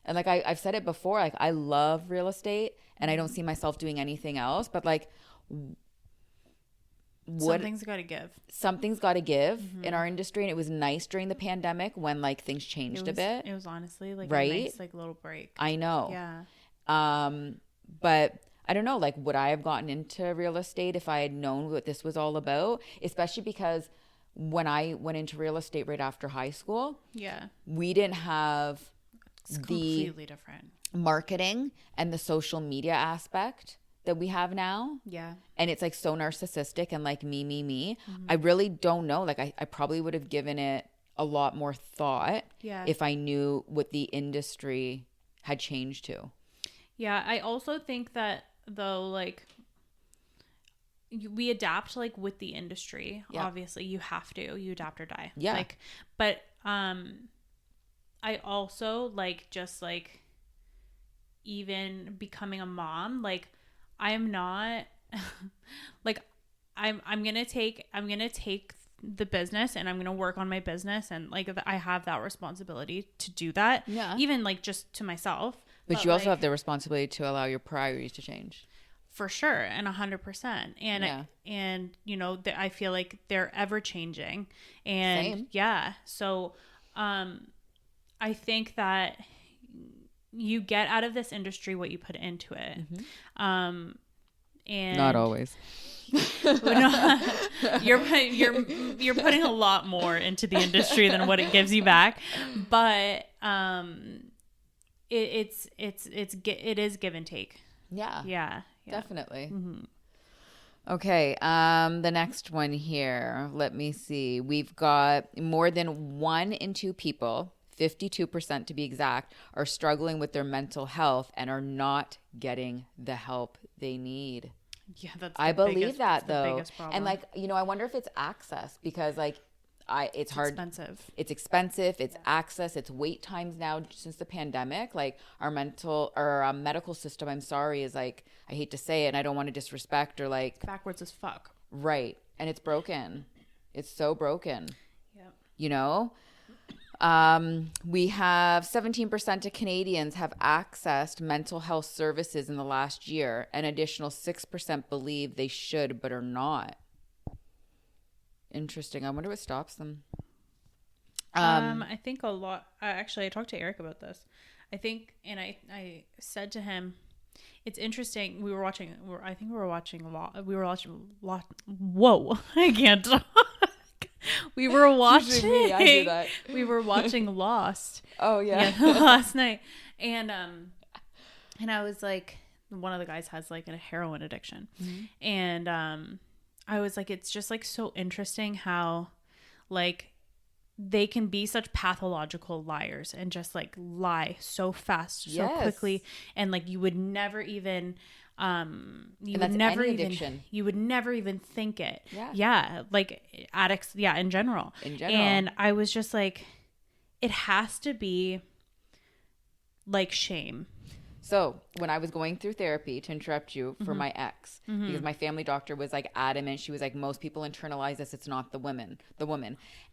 And like, I've said it before, like, I love real estate and I don't see myself doing anything else, but like, something's got to give. Something's got to give in our industry. And it was nice during the pandemic when like things changed a bit. It was honestly like right? a nice like little break. I know. Yeah. But I don't know, like, would I have gotten into real estate if I had known what this was all about? Especially because when I went into real estate right after high school, we didn't have it's completely different marketing and the social media aspect that we have now. Yeah. And it's like so narcissistic and like me. I really don't know. Like I probably would have given it a lot more thought Yeah. if I knew what the industry had changed to. Yeah, I also think that though, like, we adapt like with the industry. Yeah. Obviously, you have to. You adapt or die. Yeah. Like, but I also like just like even becoming a mom. Like, I'm not like I'm gonna take the business and I'm gonna work on my business, and like I have that responsibility to do that. Yeah. Even like just to myself. But you also have the responsibility to allow your priorities to change. For sure, and 100%. And Yeah. and you know, I feel like they're ever changing, and Same. yeah. So, I think that you get out of this industry what you put into it. Mm-hmm. And not always. you're putting a lot more into the industry than what it gives you back, but it is give and take. Yeah. Definitely. Mm-hmm. Okay, the next one here. Let me see. We've got more than 1 in 2 people, 52% to be exact, are struggling with their mental health and are not getting the help they need. Yeah, I believe that though. The biggest problem. And like, you know, I wonder if it's access, because like it's hard. Expensive. It's expensive. It's access. It's wait times now since the pandemic. Like our medical system, I'm sorry, is like, I hate to say it and I don't want to disrespect or like backwards as fuck. Right. And it's broken. It's so broken. Yeah. You know? We have 17% of Canadians have accessed mental health services in the last year. An additional 6% believe they should but are not. Interesting. I wonder what stops them. I think a lot. Actually, I talked to Eric about this. I think, and I said to him, it's interesting. We were watching. Whoa! I can't talk. We were watching. Me, I do that. We were watching Lost. Oh yeah. Last night, and I was like, one of the guys has like a heroin addiction, and I was like, it's just like so interesting how like they can be such pathological liars and just like lie so fast, so quickly, and like you would never even you would never even think it. Like addicts, in general. And I was just like, it has to be like shame. So when I was going through therapy, to interrupt you, for my ex, because my family doctor was like adamant, she was like, most people internalize this, it's not the woman.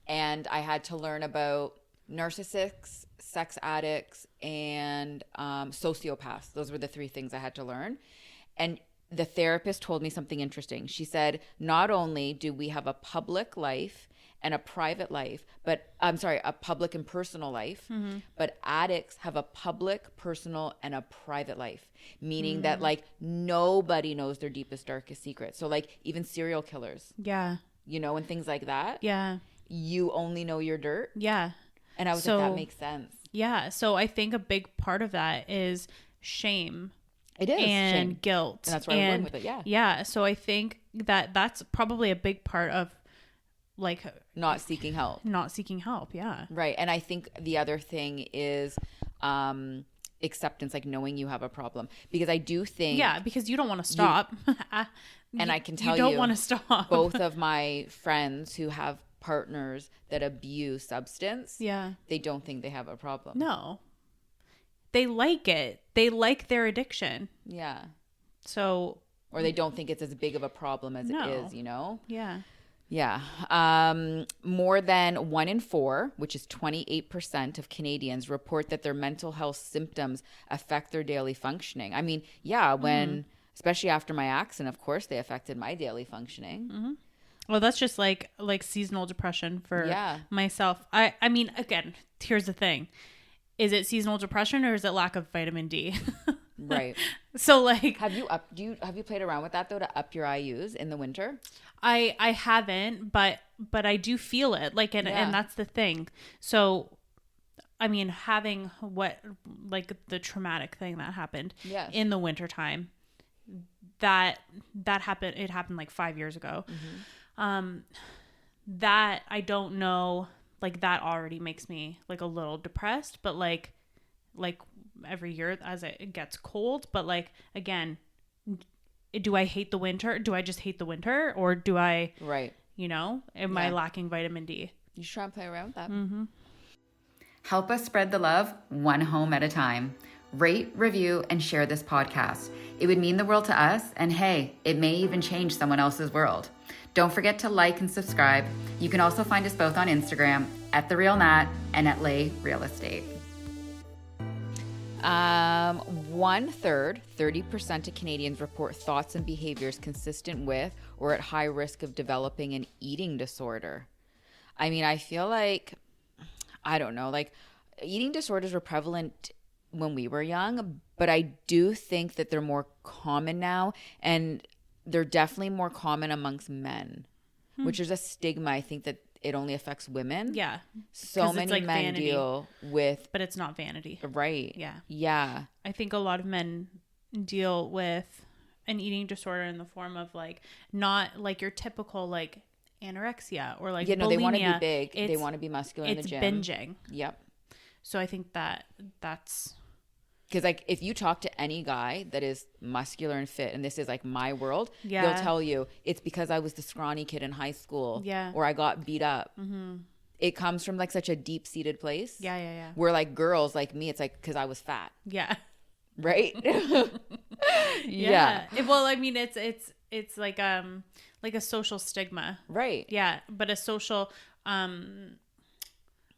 And I had to learn about narcissists, sex addicts, and sociopaths. Those were the 3 things I had to learn. And the therapist told me something interesting. She said, not only do we have a public life and a private life, but a public and personal life, but addicts have a public, personal, and a private life, meaning that like nobody knows their deepest, darkest secrets. So like even serial killers, you know, and things like that. You only know your dirt. And I was like, that makes sense. So I think a big part of that is shame. It is and shame. Guilt. And that's where I'm going with it. So I think that that's probably a big part of like not seeking help. Right. And I think the other thing is acceptance, like knowing you have a problem, because I do think because you don't want to stop. And I can tell you don't want to stop. Both of my friends who have partners that abuse substance, they don't think they have a problem. No, they like it. They like their addiction. So, or they don't think it's as big of a problem as it is, you know? More than 1 in 4, which is 28% of Canadians, report that their mental health symptoms affect their daily functioning. I mean, when, especially after my accident, of course, they affected my daily functioning. Well, that's just like seasonal depression for myself. I mean, again, here's the thing. Is it seasonal depression or is it lack of vitamin D? Right. So like, have you played around with that though, to up your IUs in the winter? I haven't, but I do feel it, like, and that's the thing. So, I mean, having the traumatic thing that happened in the wintertime, that happened. It happened like 5 years ago. That I don't know like that already makes me like a little depressed. But like every year as it gets cold, but like again, do I hate the winter? Do I just hate the winter, or do I, right, you know, am I lacking vitamin D? You should try and play around with that. Mm-hmm. Help us spread the love one home at a time. Rate, review, and share this podcast. It would mean the world to us, and hey, it may even change someone else's world. Don't forget to like and subscribe. You can also find us both on Instagram at The Real Nat and at Lay Real Estate. 1/3, 30% of Canadians report thoughts and behaviors consistent with or at high risk of developing an eating disorder. I mean, I feel like, I don't know, like eating disorders were prevalent when we were young, but I do think that they're more common now, and they're definitely more common amongst men, which is a stigma. I think that it only affects women. Yeah. So many like men vanity, deal with... But it's not vanity. Right. Yeah. Yeah. I think a lot of men deal with an eating disorder in the form of like, not like your typical like anorexia or like bulimia. They want to be big. They want to be muscular in the gym. It's binging. Yep. So I think that's... Because like if you talk to any guy that is muscular and fit, and this is like my world, they'll tell you it's because I was the scrawny kid in high school, or I got beat up. Mm-hmm. It comes from like such a deep-seated place. Yeah. Where like girls like me, it's like because I was fat. Yeah. Right. Yeah. Well, I mean, it's like a social stigma. Right. Yeah, but a social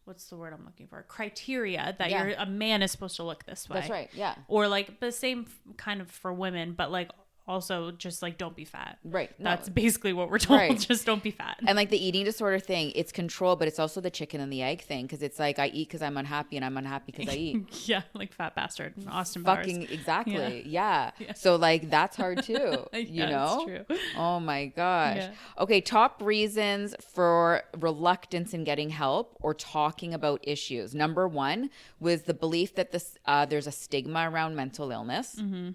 what's the word I'm looking for? Criteria that you're a man is supposed to look this way. That's right. Yeah. Or like the same kind of for women, but like also just like don't be fat. Right. That's basically what we're told. Right. Just don't be fat. And like the eating disorder thing, it's control, but it's also the chicken and the egg thing, because it's like I eat because I'm unhappy, and I'm unhappy because I eat. Yeah, like fat bastard. Austin fucking Powers. Exactly. Yeah. So like that's hard too. You know? It's true. Oh my gosh. Yeah. Okay. Top reasons for reluctance in getting help or talking about issues. Number 1 was the belief that there's a stigma around mental illness. Mm-hmm.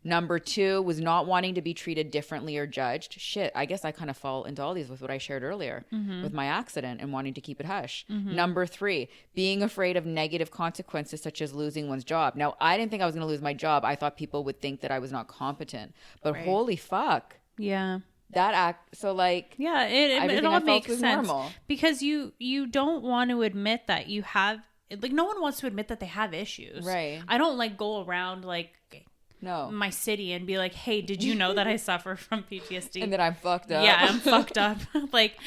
Number 2 was not wanting to be treated differently or judged. Shit, I guess I kind of fall into all these with what I shared earlier with my accident and wanting to keep it hush. Number 3, being afraid of negative consequences such as losing one's job. Now, I didn't think I was going to lose my job. I thought people would think that I was not competent. But holy fuck. Yeah. So like... Yeah, it all makes sense. Normal. Because you don't want to admit that you have... Like, no one wants to admit that they have issues. Right. I don't like go around like... my city and be like, hey, did you know that I suffer from PTSD? And that I'm fucked up. Yeah, I'm fucked up. like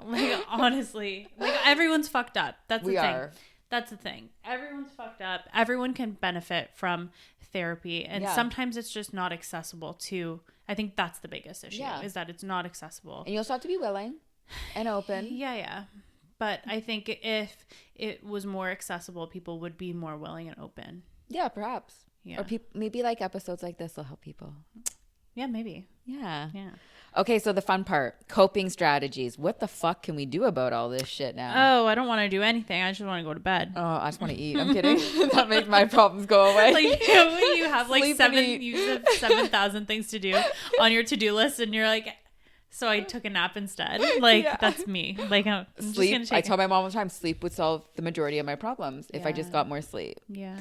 honestly, like everyone's fucked up. That's the thing. That's the thing. Everyone's fucked up. Everyone can benefit from therapy, and sometimes it's just not accessible to. I think that's the biggest issue is that it's not accessible. And you also have to be willing and open. Yeah. But I think if it was more accessible, people would be more willing and open. Yeah, perhaps. Yeah. Or maybe like episodes like this will help people. Yeah, maybe. Yeah. Okay, so the fun part, coping strategies. What the fuck can we do about all this shit now? Oh, I don't want to do anything. I just want to go to bed. Oh, I just want to eat. I'm kidding. That makes my problems go away. Like you have like 7,000 things to do on your to-do list, and you're like, so I took a nap instead. Like that's me. Like I'm sleep. I tell my mom all the time, sleep would solve the majority of my problems if I just got more sleep. Yeah.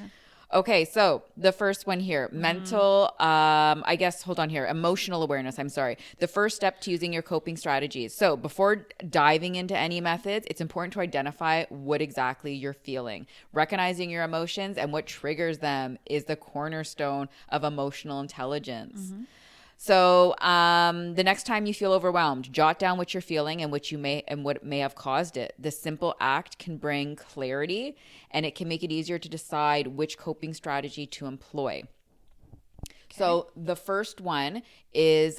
Okay, so the first one here, mental, emotional awareness, I'm sorry. The first step to using your coping strategies. So before diving into any methods, it's important to identify what exactly you're feeling. Recognizing your emotions and what triggers them is the cornerstone of emotional intelligence. Mm-hmm. So the next time you feel overwhelmed, jot down what you're feeling and what may have caused it. This simple act can bring clarity, and it can make it easier to decide which coping strategy to employ. Okay. So the first one is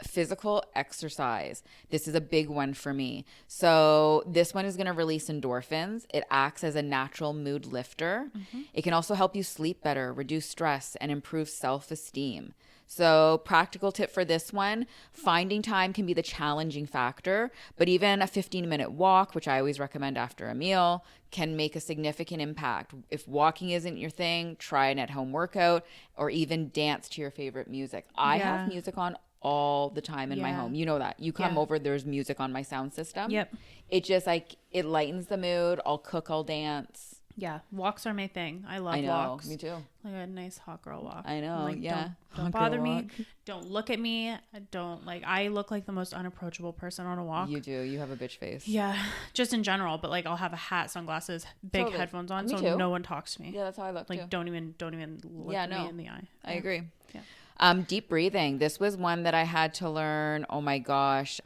physical exercise. This is a big one for me. So this one is going to release endorphins. It acts as a natural mood lifter. Mm-hmm. It can also help you sleep better, reduce stress, and improve self-esteem. So practical tip for this one, finding time can be the challenging factor, but even a 15-minute walk, which I always recommend after a meal, can make a significant impact. If walking isn't your thing, try an at-home workout or even dance to your favorite music. I have music on all the time in my home. You know that. You come over, there's music on my sound system. Yep. It just like, it lightens the mood. I'll cook, I'll dance. Yeah, walks are my thing. I love walks. Me too. Like a nice hot girl walk. I know. Like, yeah. Don't bother me. Don't look at me. I look like the most unapproachable person on a walk. You do. You have a bitch face. Yeah, just in general. But like, I'll have a hat, sunglasses, big headphones on, so no one talks to me. Yeah, that's how I look like, too. Don't even look me in the eye. I agree. Yeah. Deep breathing. This was one that I had to learn. Oh my gosh,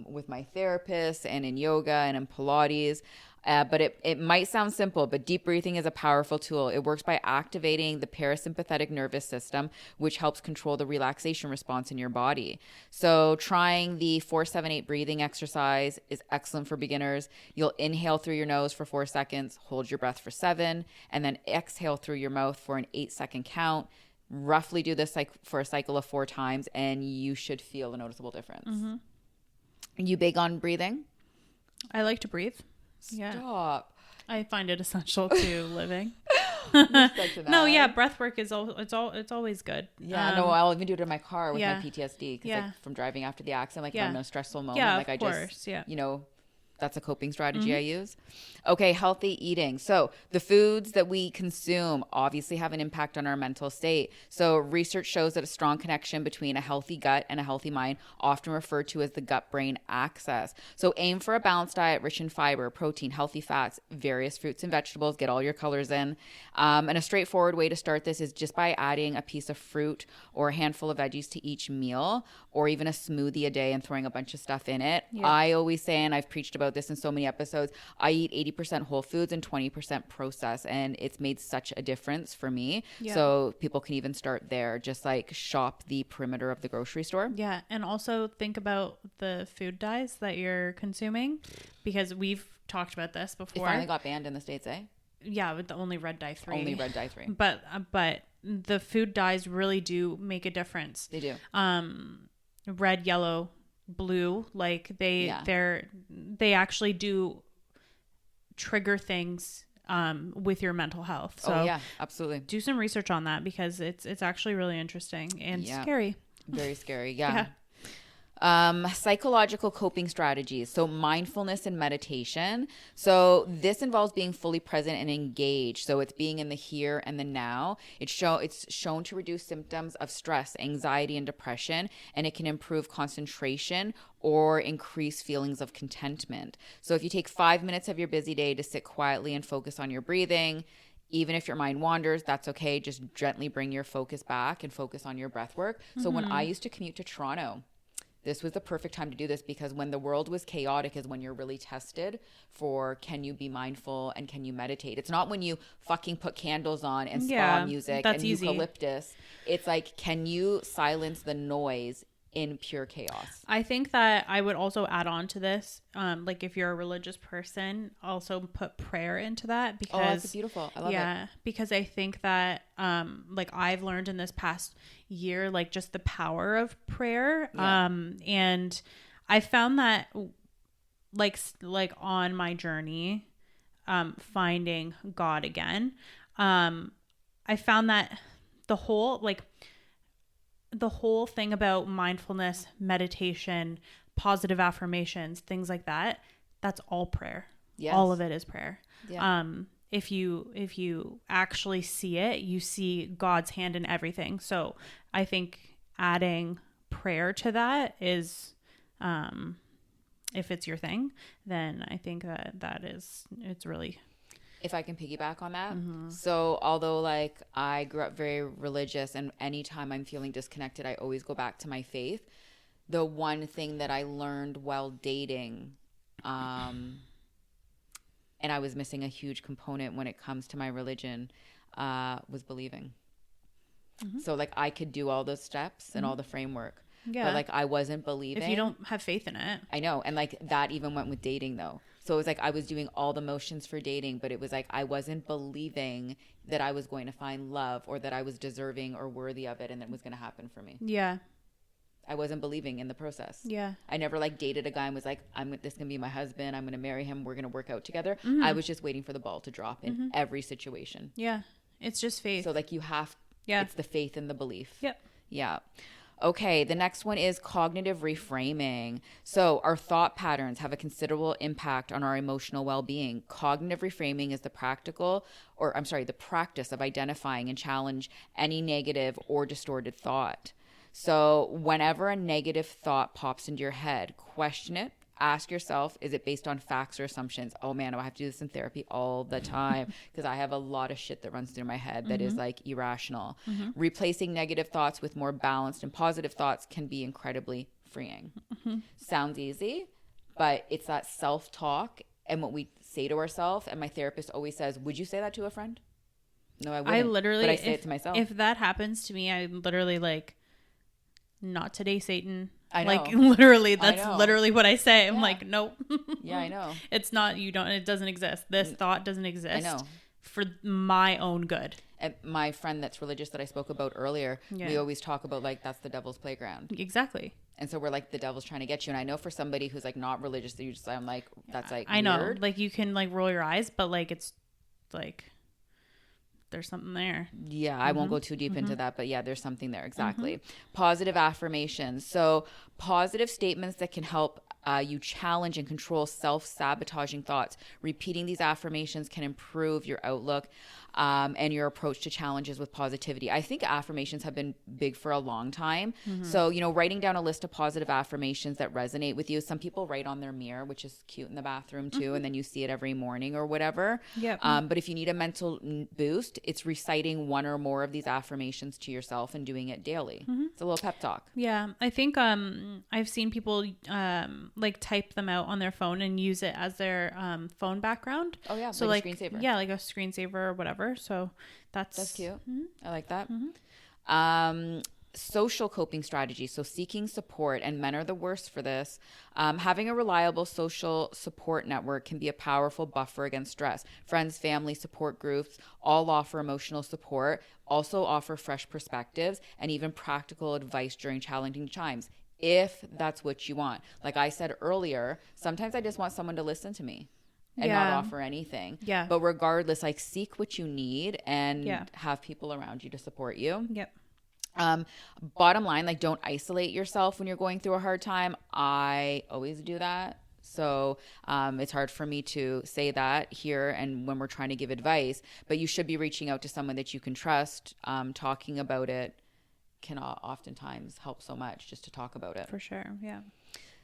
with my therapist and in yoga and in Pilates. But it might sound simple, but deep breathing is a powerful tool. It works by activating the parasympathetic nervous system, which helps control the relaxation response in your body. So trying the 4-7-8 breathing exercise is excellent for beginners. You'll inhale through your nose for 4 seconds, hold your breath for 7, and then exhale through your mouth for an 8-second count. Roughly do this for a cycle of 4 times, and you should feel a noticeable difference. Mm-hmm. Are you big on breathing? I like to breathe. Stop. I find it essential to living. No, breath work is it's always good. Yeah, no, I'll even do it in my car with my PTSD because like from driving after the accident, like if I'm in a stressful moment, like I just, you know, that's a coping strategy I use. Okay, healthy eating. So the foods that we consume obviously have an impact on our mental state. So research shows that a strong connection between a healthy gut and a healthy mind, often referred to as the gut-brain axis. So aim for a balanced diet rich in fiber, protein, healthy fats, various fruits and vegetables. Get all your colors in. And a straightforward way to start this is just by adding a piece of fruit or a handful of veggies to each meal, or even a smoothie a day and throwing a bunch of stuff in it. Yeah. I always say, and I've preached about this in so many episodes, I eat 80% whole foods and 20% processed, and it's made such a difference for me. Yeah. So people can even start there, just like shop the perimeter of the grocery store. Yeah, and also think about the food dyes that you're consuming, because we've talked about this before. It finally got banned in the States, eh? Yeah, with the only red dye 3. Only red dye 3. But the food dyes really do make a difference. They do. Red, yellow, blue, like they actually do trigger things with your mental health. So yeah, absolutely. Do some research on that, because it's actually really interesting and scary. Very scary. Yeah. Psychological coping strategies. So mindfulness and meditation. So this involves being fully present and engaged. So it's being in the here and the now. It's shown to reduce symptoms of stress, anxiety, and depression, and it can improve concentration or increase feelings of contentment. So if you take 5 minutes of your busy day to sit quietly and focus on your breathing, even if your mind wanders, that's okay. Just gently bring your focus back and focus on your breath work. So when I used to commute to Toronto, this was the perfect time to do this, because when the world was chaotic is when you're really tested for, can you be mindful and can you meditate? It's not when you fucking put candles on and spa music and eucalyptus. It's like, can you silence the noise in pure chaos? I think that I would also add on to this, like if you're a religious person, also put prayer into that, because that's beautiful. I love it. Because I think that like I've learned in this past year, like just the power of prayer. And I found that like on my journey finding God again, I found that the whole thing about mindfulness, meditation, positive affirmations, things like that, that's all prayer. Yes. All of it is prayer. Yeah. If you actually see it, you see God's hand in everything. So I think adding prayer to that is, if it's your thing, then I think it's really. If I can piggyback on that. Mm-hmm. So although like I grew up very religious, and anytime I'm feeling disconnected, I always go back to my faith. The one thing that I learned while dating, and I was missing a huge component when it comes to my religion, was believing. Mm-hmm. So like I could do all those steps and all the framework, but like I wasn't believing. If you don't have faith in it. I know. And like that even went with dating though. So it was like I was doing all the motions for dating, but it was like I wasn't believing that I was going to find love, or that I was deserving or worthy of it, and it was going to happen for me. Yeah. I wasn't believing in the process. Yeah. I never like dated a guy and was like, this can be my husband. I'm going to marry him. We're going to work out together. Mm-hmm. I was just waiting for the ball to drop in every situation. Yeah. It's just faith. So like you have, it's the faith and the belief. Yep. Yeah. Okay, the next one is cognitive reframing. So, our thought patterns have a considerable impact on our emotional well-being. Cognitive reframing is the the practice of identifying and challenge any negative or distorted thought. So, whenever a negative thought pops into your head, question it. Ask yourself, is it based on facts or assumptions? Oh man, I have to do this in therapy all the time because I have a lot of shit that runs through my head that is like irrational. Replacing negative thoughts with more balanced and positive thoughts can be incredibly freeing. Sounds easy, but it's that self-talk and what we say to ourselves. And my therapist always says, would you say that to a friend? No, I wouldn't. I literally, but I say it to myself. If that happens to me, I'm literally like, not today, Satan. I know. Like literally, that's literally what I say. I'm like, nope. Yeah, I know. It's not, it doesn't exist. This thought doesn't exist. I know. For my own good. And my friend that's religious that I spoke about earlier, we always talk about like, that's the devil's playground. Exactly. And so we're like, the devil's trying to get you. And I know for somebody who's like not religious, I'm like, that's like I know. weird. Like you can like roll your eyes, but like, it's like, there's something there. Yeah, I won't go too deep into that, but yeah, there's something there. Exactly. Positive affirmations. So positive statements that can help you challenge and control self-sabotaging thoughts. Repeating these affirmations can improve your outlook and your approach to challenges with positivity. I think affirmations have been big for a long time. So, writing down a list of positive affirmations that resonate with you. Some people write on their mirror, which is cute in the bathroom too, and then you see it every morning or whatever. Yep. But if you need a mental boost, it's reciting one or more of these affirmations to yourself and doing it daily. It's a little pep talk. Yeah, I think I've seen people like type them out on their phone and use it as their phone background. Oh yeah, so like a screensaver. Yeah, like a screensaver or whatever. So that's cute. I like that. Social coping strategies. So seeking support, and men are the worst for this. Having a reliable social support network can be a powerful buffer against stress. Friends, family, support groups all offer emotional support, also offer fresh perspectives, and even practical advice during challenging times, if that's what you want. Like I said earlier, sometimes I just want someone to listen to me and not offer anything. Yeah. But regardless, like seek what you need and have people around you to support you. Yep. Bottom line, like don't isolate yourself when you're going through a hard time. I always do that. So it's hard for me to say that here and when we're trying to give advice, but you should be reaching out to someone that you can trust. Talking about it can oftentimes help so much, just to talk about it. For sure. Yeah.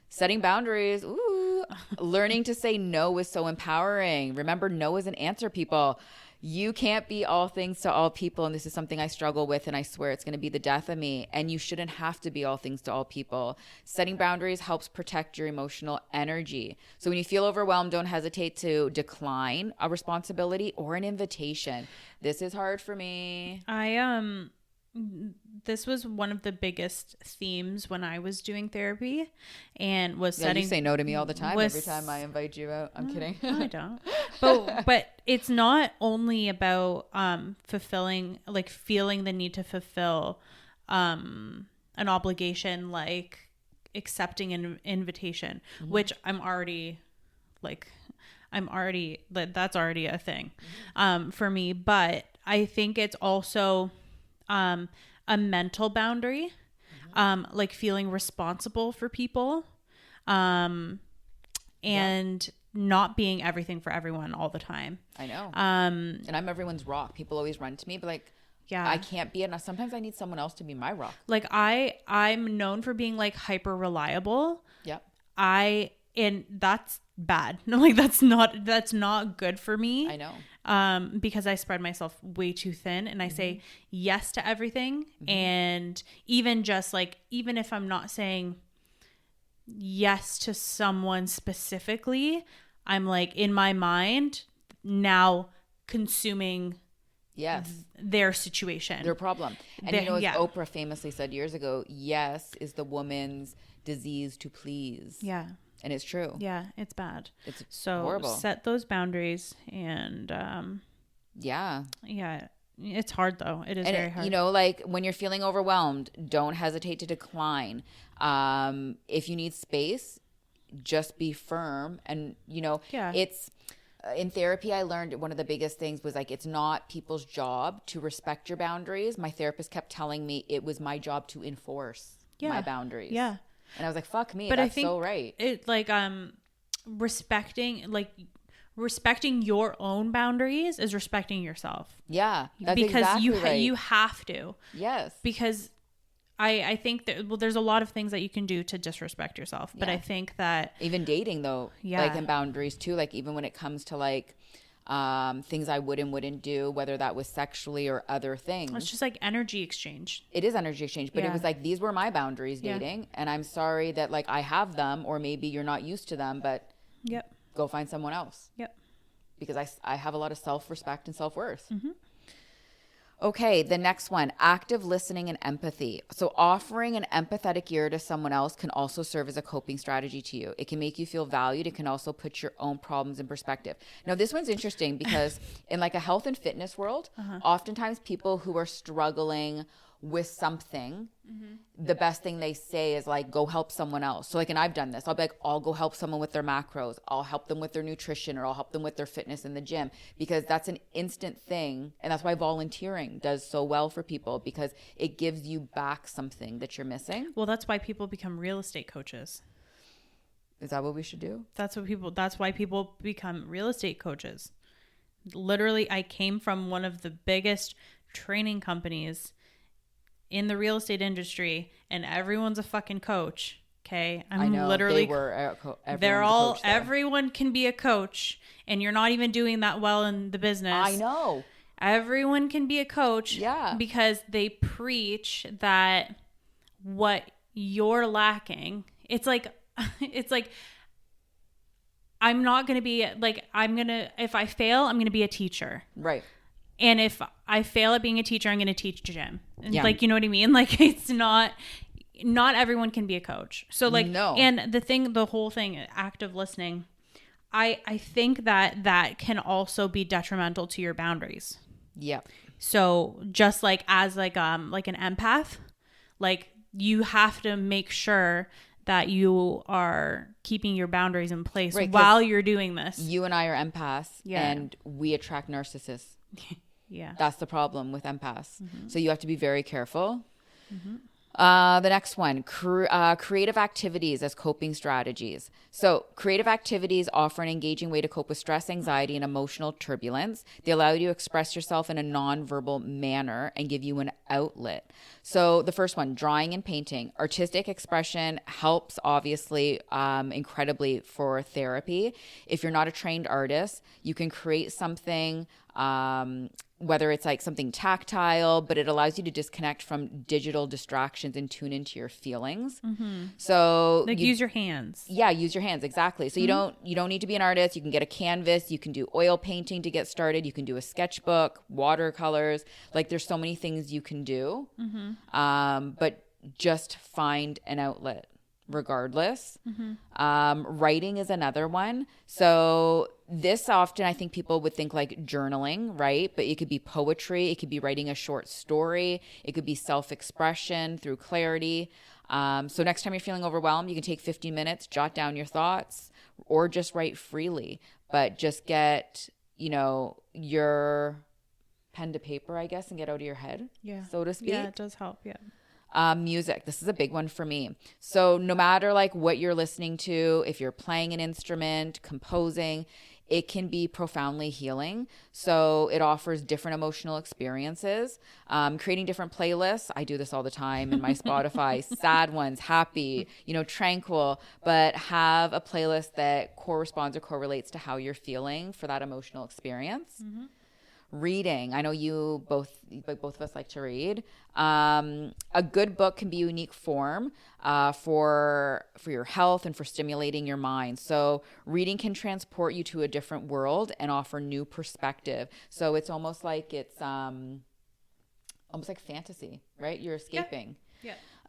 Setting boundaries. Ooh. Learning to say no is so empowering. Remember, no is an answer, people. You can't be all things to all people. And this is something I struggle with. And I swear it's going to be the death of me. And you shouldn't have to be all things to all people. Setting boundaries helps protect your emotional energy. So when you feel overwhelmed, don't hesitate to decline a responsibility or an invitation. This is hard for me. This was one of the biggest themes when I was doing therapy, and was setting. You say no to me all the time. Every time I invite you out. I'm kidding. I don't. But it's not only about fulfilling, like feeling the need to fulfill an obligation, like accepting an invitation, which that's already a thing for me. But I think it's also a mental boundary, like feeling responsible for people, and not being everything for everyone all the time. I know. And I'm everyone's rock. People always run to me, but like, yeah, I can't be enough. Sometimes I need someone else to be my rock. Like I'm known for being like hyper reliable. Yep. And that's bad. Like that's not good for me. I know. Because I spread myself way too thin, and I say yes to everything. And even if I'm not saying yes to someone specifically, I'm like in my mind now consuming their situation, their problem. And as Oprah famously said years ago, yes is the woman's disease to please. Yeah. And it's true. Yeah, it's bad. It's so horrible. Set those boundaries, and yeah, it's hard though. It is very hard. Like when you're feeling overwhelmed, don't hesitate to decline. If you need space, just be firm. And it's in therapy, I learned one of the biggest things was like, it's not people's job to respect your boundaries. My therapist kept telling me it was my job to enforce. my boundaries. Yeah. And I was like, fuck me. But That's I think so right. It like respecting your own boundaries is respecting yourself. Yeah. That's because exactly right. you have to. Yes. Because I think that, well, there's a lot of things that you can do to disrespect yourself. But I think that even dating though, like, and boundaries too, like even when it comes to like things I would and wouldn't do, whether that was sexually or other things. It's just like energy exchange. It is energy exchange, but it was like, these were my boundaries dating, and I'm sorry that like I have them, or maybe you're not used to them, but go find someone else. Because I have a lot of self-respect and self-worth. Okay, the next one, active listening and empathy. So offering an empathetic ear to someone else can also serve as a coping strategy to you. It can make you feel valued. It can also put your own problems in perspective. Now, this one's interesting because in like a health and fitness world, oftentimes people who are struggling with something, the best thing they say is like, go help someone else. So like, and I've done this. I'll be like, I'll go help someone with their macros. I'll help them with their nutrition, or I'll help them with their fitness in the gym, because that's an instant thing. And that's why volunteering does so well for people, because it gives you back something that you're missing. Well, that's why people become real estate coaches. Is that what we should do? That's why people become real estate coaches. Literally, I came from one of the biggest training companies in the real estate industry, and everyone's a fucking coach. Okay. I know, literally, everyone can be a coach, and you're not even doing that well in the business. I know. Everyone can be a coach. Yeah. Because they preach that what you're lacking, it's like, I'm not going to be like, if I fail, I'm going to be a teacher. Right. And if I fail at being a teacher, I'm going to teach gym. Like, you know what I mean? Like, it's not everyone can be a coach. So like, no. And the whole thing, active listening, I think that can also be detrimental to your boundaries. Yep. So just like as like an empath, like you have to make sure that you are keeping your boundaries in place while you're doing this. You and I are empaths, and we attract narcissists. Yeah. That's the problem with empaths. So you have to be very careful. The next one, creative activities as coping strategies. So creative activities offer an engaging way to cope with stress, anxiety, and emotional turbulence. They allow you to express yourself in a nonverbal manner and give you an outlet. So the first one, drawing and painting. Artistic expression helps, obviously, incredibly for therapy. If you're not a trained artist, you can create something, whether it's like something tactile, but it allows you to disconnect from digital distractions and tune into your feelings. So like use your hands. Yeah, use your hands. Exactly. So you don't need to be an artist. You can get a canvas. You can do oil painting to get started. You can do a sketchbook, watercolors. Like there's so many things you can do. But just find an outlet regardless. Writing is another one. So this often I think people would think like journaling, right? But it could be poetry. It could be writing a short story. It could be self-expression through clarity. So next time you're feeling overwhelmed, you can take 15 minutes, jot down your thoughts, or just write freely. But just get, your pen to paper, I guess, and get out of your head, so to speak. Yeah, it does help, Music. This is a big one for me. So no matter like what you're listening to, if you're playing an instrument, composing, it can be profoundly healing. So it offers different emotional experiences. Creating different playlists. I do this all the time in my Spotify. Sad ones, happy, tranquil, but have a playlist that corresponds or correlates to how you're feeling for that emotional experience. Reading. I know both of us like to read. A good book can be a unique form for your health and for stimulating your mind. So reading can transport you to a different world and offer new perspective. So it's almost like fantasy, right? You're escaping.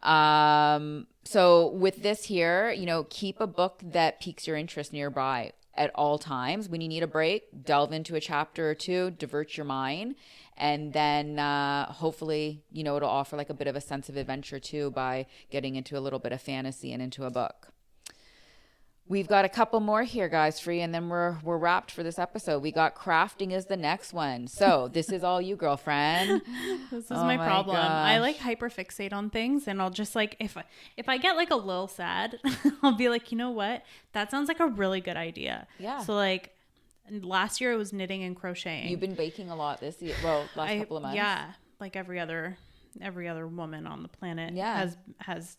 So with this here, keep a book that piques your interest nearby at all times. When you need a break, delve into a chapter or two, divert your mind, and then hopefully, it'll offer like a bit of a sense of adventure too by getting into a little bit of fantasy and into a book. We've got a couple more here, guys, for you, and then we're wrapped for this episode. We got crafting is the next one. So this is all you, girlfriend. This is my problem. Gosh. I like hyperfixate on things, and I'll just like if I get like a little sad, I'll be like, you know what? That sounds like a really good idea. Yeah. So like last year it was knitting and crocheting. You've been baking a lot this year. Well, last couple of months. Yeah, like every other woman on the planet has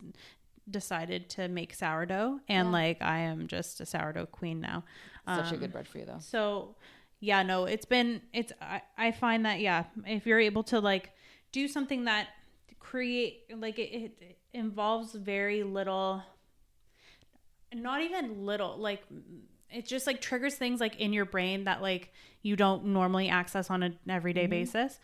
decided to make sourdough, and like I am just a sourdough queen now. Such a good bread for you though. So yeah, no, I find that if you're able to like do something that create like it involves very little, not even little, like it just like triggers things like in your brain that like you don't normally access on an everyday basis.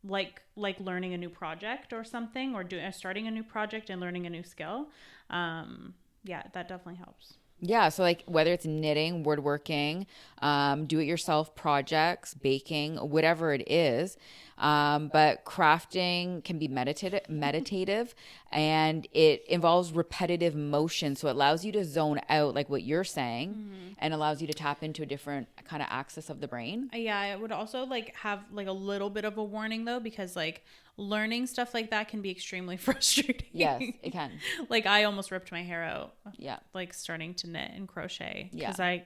Like learning a new project or something, or starting a new project and learning a new skill. That definitely helps. Yeah, so like whether it's knitting, woodworking, do-it-yourself projects, baking, whatever it is, but crafting can be meditative, and it involves repetitive motion, so it allows you to zone out, like what you're saying, and allows you to tap into a different kind of axis of the brain. Yeah, I would also like have like a little bit of a warning though, because like learning stuff like that can be extremely frustrating. Yes, it can. Like I almost ripped my hair out. Yeah. Like starting to knit and crochet because Yeah.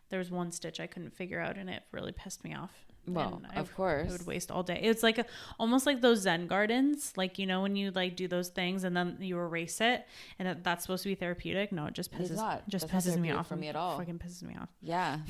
there was one stitch I couldn't figure out, and it really pissed me off. Well, And of course. I would waste all day. It's like almost like those Zen gardens, like, you know, when you like do those things and then you erase it, and that's supposed to be therapeutic. No, it just pisses me off. For me at all. Fucking pisses me off. Yeah.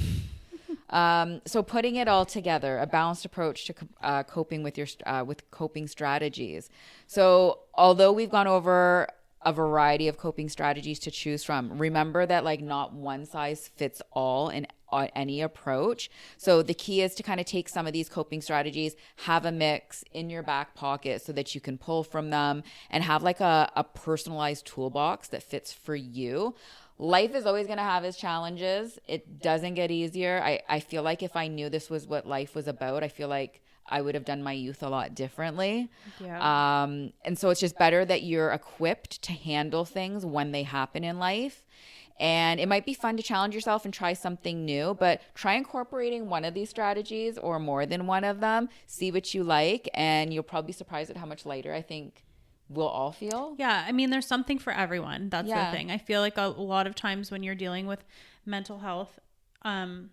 So putting it all together, a balanced approach to coping with with coping strategies. So although we've gone over a variety of coping strategies to choose from, remember that like not one size fits all in any approach. So the key is to kind of take some of these coping strategies, have a mix in your back pocket so that you can pull from them, and have like a personalized toolbox that fits for you. Life is always going to have its challenges. It doesn't get easier. I feel like if I knew this was what life was about, I feel like I would have done my youth a lot differently. Yeah. And so it's just better that you're equipped to handle things when they happen in life. And it might be fun to challenge yourself and try something new, but try incorporating one of these strategies or more than one of them. See what you like, and you'll probably be surprised at how much lighter I think we'll all feel. Yeah, I mean, there's something for everyone. That's Yeah. the thing. I feel like a lot of times when you're dealing with mental health, a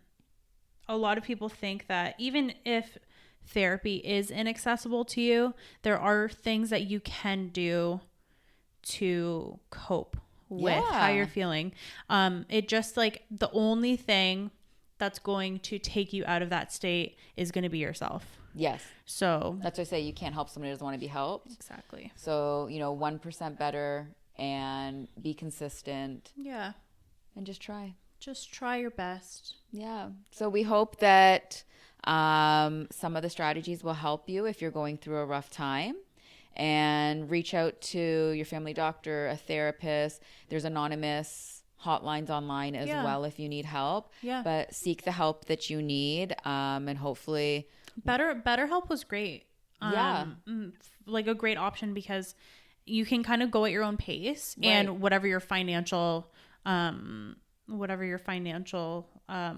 lot of people think that even if therapy is inaccessible to you, there are things that you can do to cope with how you're feeling. It just like the only thing that's going to take you out of that state is going to be yourself. Yes. So That's why I say you can't help someone who doesn't want to be helped. exactly. So, 1% better, and be consistent, Yeah. and just try. Just try your best. Yeah. So we hope that some of the strategies will help you if you're going through a rough time. And reach out to your family doctor, a therapist. There's anonymous hotlines online as well if you need help. Yeah. But seek the help that you need, and hopefully... BetterHelp was great. Like a great option because you can kind of go at your own pace, Right. and whatever your financial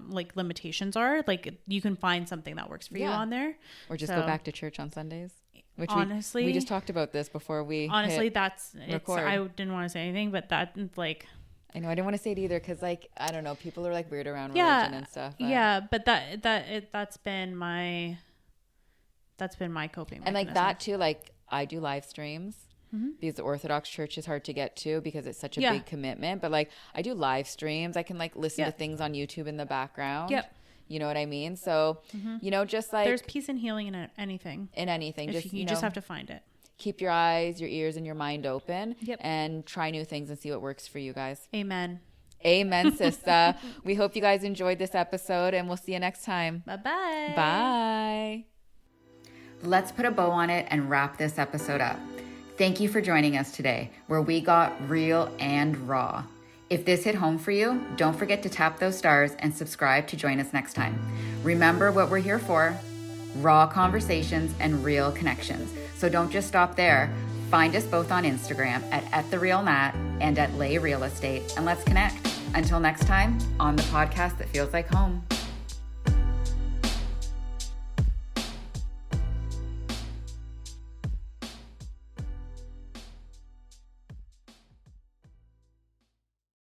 like limitations are, like you can find something that works for you on there. Or just go back to church on Sundays. Which honestly, we just talked about this before we that's record. I didn't want to say anything, but that like I know I didn't want to say it either because like I don't know, people are like weird around religion and stuff. But that's been my coping mechanism. And like that too, like I do live streams. Because the Orthodox Church is hard to get to because it's such a big commitment. But like I do live streams. I can like listen to things on YouTube in the background. Yep. You know what I mean? So, just like... There's peace and healing in anything. In anything. You just have to find it. Keep your eyes, your ears, and your mind open. Yep. And try new things and see what works for you guys. Amen. Amen, sister. We hope you guys enjoyed this episode, and we'll see you next time. Bye-bye. Bye. Let's put a bow on it and wrap this episode up. Thank you for joining us today, where we got real and raw. If this hit home for you, don't forget to tap those stars and subscribe to join us next time. Remember what we're here for: raw conversations and real connections. So don't just stop there. Find us both on Instagram at @therealnat and at Lay Real Estate, and let's connect. Until next time, on the podcast that feels like home.